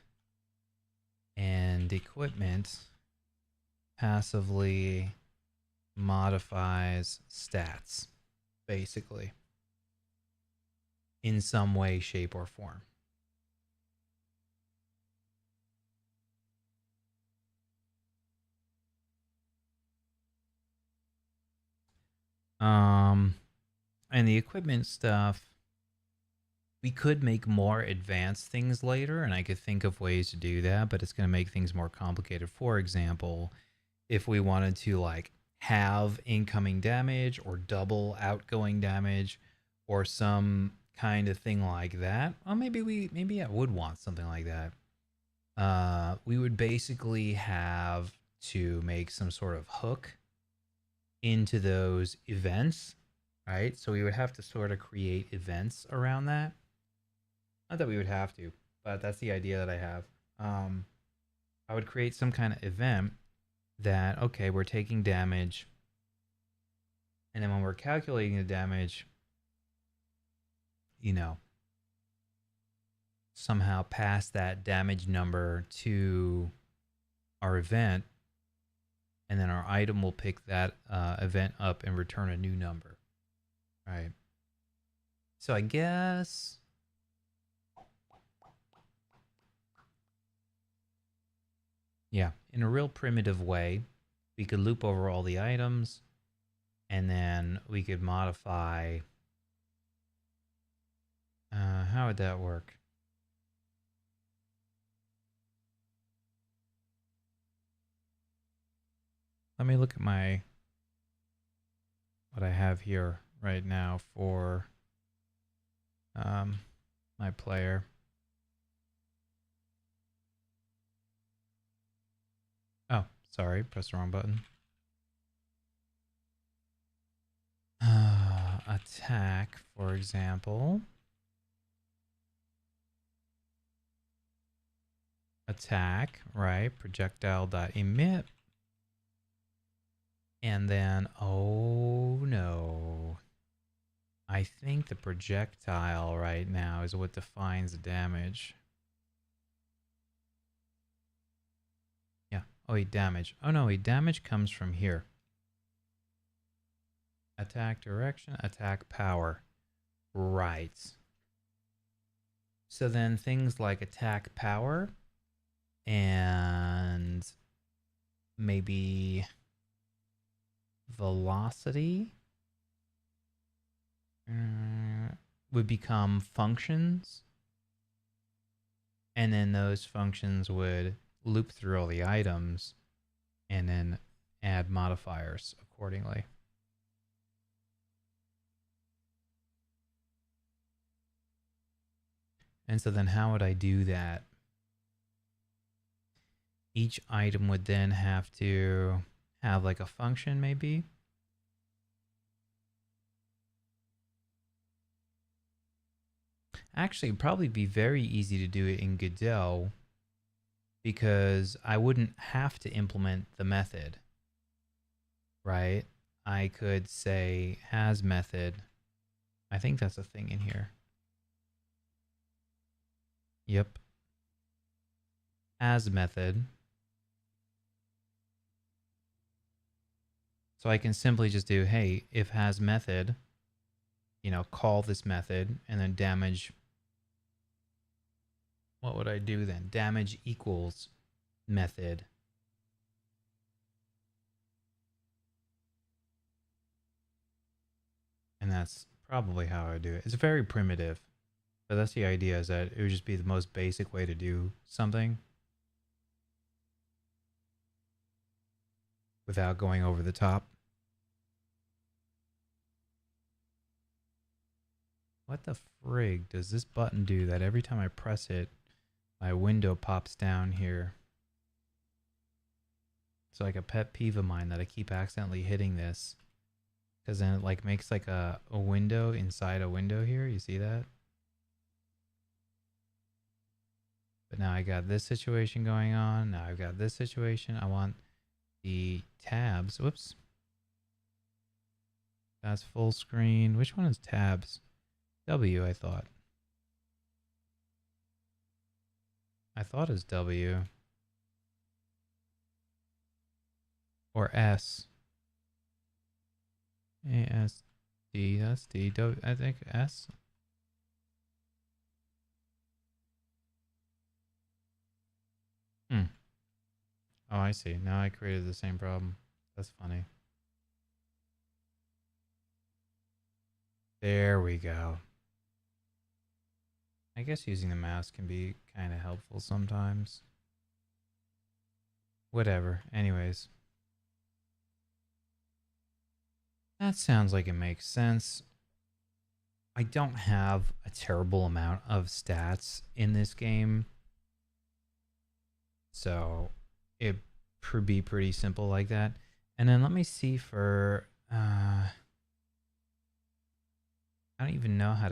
and equipment passively modifies stats, basically, in some way, shape, or form. And the equipment stuff, we could make more advanced things later, and I could think of ways to do that, but it's going to make things more complicated. For example, if we wanted to like have incoming damage or double outgoing damage or some kind of thing like that, well, maybe I would want something like that. We would basically have to make some sort of hook into those events, right? So we would have to sort of create events around that. Not that we would have to, but that's the idea that I have. I would create some kind of event that, okay, we're taking damage, and then when we're calculating the damage, you know, somehow pass that damage number to our event, and then our item will pick that event up and return a new number, right? So I guess yeah, in a real primitive way, we could loop over all the items, And then we could modify. How would that work? Let me look at what I have here right now for my player. Oh, sorry, pressed the wrong button. Attack, for example. Attack, right? Projectile.emit. And then, oh no. I think the projectile right now is what defines the damage. Yeah. Oh, wait, damage. Oh no, wait, damage comes from here. Attack direction, attack power. Right. So then things like attack power and maybe velocity would become functions. And then those functions would loop through all the items and then add modifiers accordingly. And so then how would I do that? Each item would then have to have like a function maybe. Actually, it'd probably be very easy to do it in Godot because I wouldn't have to implement the method, right? I could say has method. I think that's a thing in here. Yep. As method. So I can simply just do, hey, if has method, you know, call this method and then damage. What would I do then? Damage equals method. And that's probably how I do it. It's very primitive. But that's the idea, is that it would just be the most basic way to do something without going over the top. What the frig does this button do that every time I press it, my window pops down here? It's like a pet peeve of mine that I keep accidentally hitting this. Because then it like makes like a window inside a window here. You see that? But now I got this situation going on. Now I've got this situation. I want the tabs. Whoops. That's full screen. Which one is tabs? W, I thought. I thought it's W. Or S. A, S, D. That's D. W, I think S. Hmm. Oh, I see. Now I created the same problem. That's funny. There we go. I guess using the mouse can be kind of helpful sometimes. Whatever. Anyways. That sounds like it makes sense. I don't have a terrible amount of stats in this game. So it could be pretty simple like that. And then let me see for I don't even know how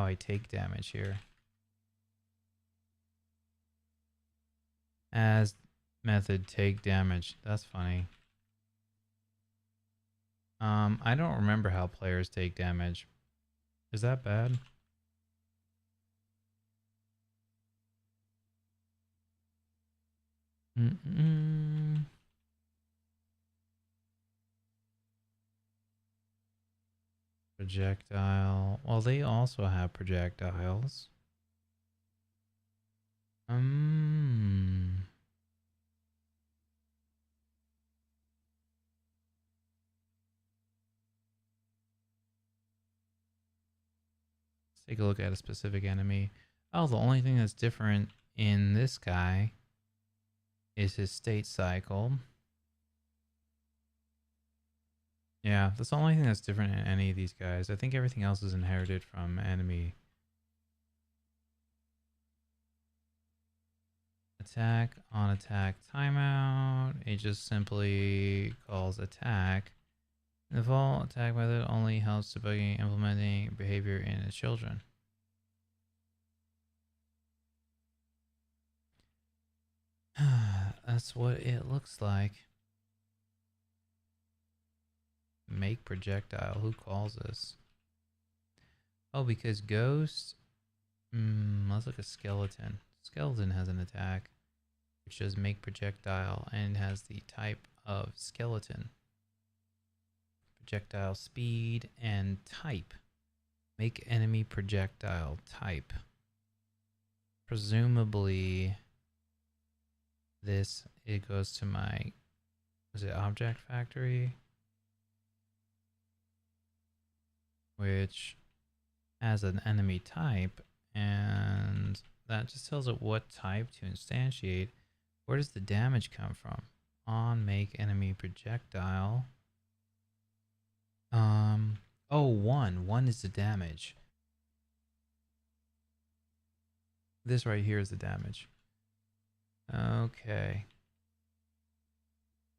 I take damage here. As method take damage. That's funny. I don't remember how players take damage. Is that bad? Projectile. Well, they also have projectiles. Let's take a look at a specific enemy. Oh, the only thing that's different in this guy is his state cycle. Yeah, that's the only thing that's different in any of these guys. I think everything else is inherited from enemy. Attack, on attack, timeout. It just simply calls attack. The default attack method only helps debugging implementing behavior in its children. That's what it looks like. Make projectile. Who calls this? Oh, because ghost. Let's look at skeleton. Skeleton has an attack, which does make projectile and has the type of skeleton. Projectile speed and type. Make enemy projectile type. Presumably, it goes to my, is it object factory? Which has an enemy type, and that just tells it what type to instantiate. Where does the damage come from? On make enemy projectile. Oh, 1. 1 is the damage. This right here is the damage. Okay.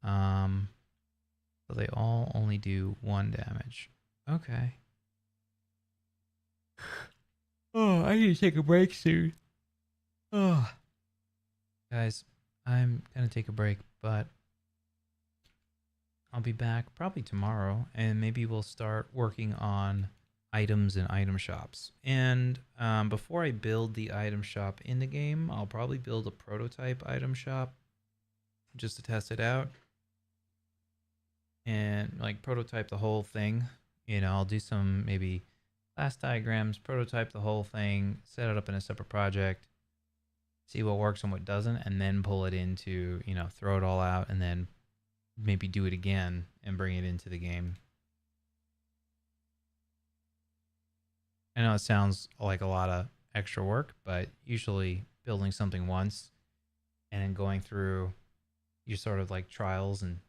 So they all only do 1 damage. Okay. Oh, I need to take a break soon. Oh. Guys, I'm gonna take a break, but I'll be back probably tomorrow, and maybe we'll start working on items and item shops. And before I build the item shop in the game, I'll probably build a prototype item shop just to test it out and like prototype the whole thing. You know, I'll do some maybe class diagrams, prototype the whole thing, set it up in a separate project, see what works and what doesn't, and then pull it into, you know, throw it all out and then maybe do it again and bring it into the game. I know it sounds like a lot of extra work, but usually building something once and then going through your sort of like trials and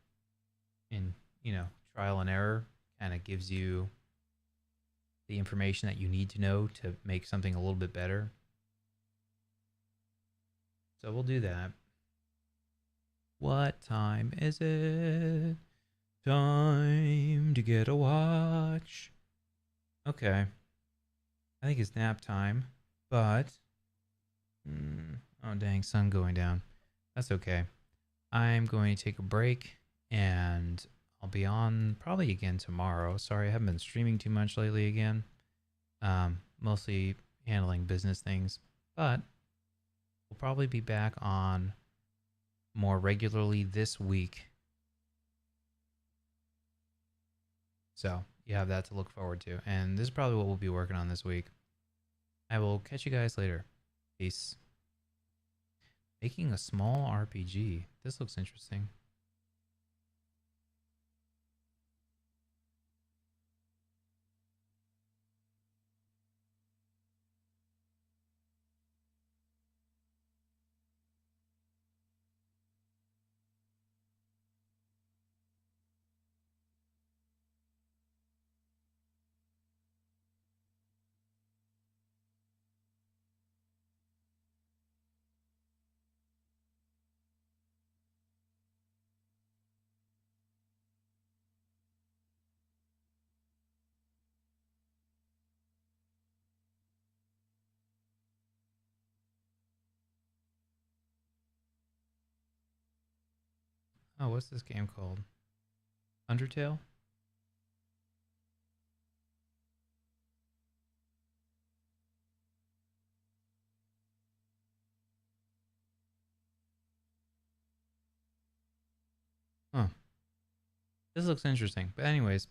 you know, trial and error kind of gives you the information that you need to know to make something a little bit better. So we'll do that. What time is it? Time to get a watch. Okay. I think it's nap time, but oh dang, sun going down. That's okay. I'm going to take a break and I'll be on probably again tomorrow. Sorry, I haven't been streaming too much lately again. Mostly handling business things, but we'll probably be back on more regularly this week. So you have that to look forward to. And this is probably what we'll be working on this week. I will catch you guys later. Peace. Making a small RPG. This looks interesting. Oh, what's this game called? Undertale? Huh. This looks interesting. But anyways,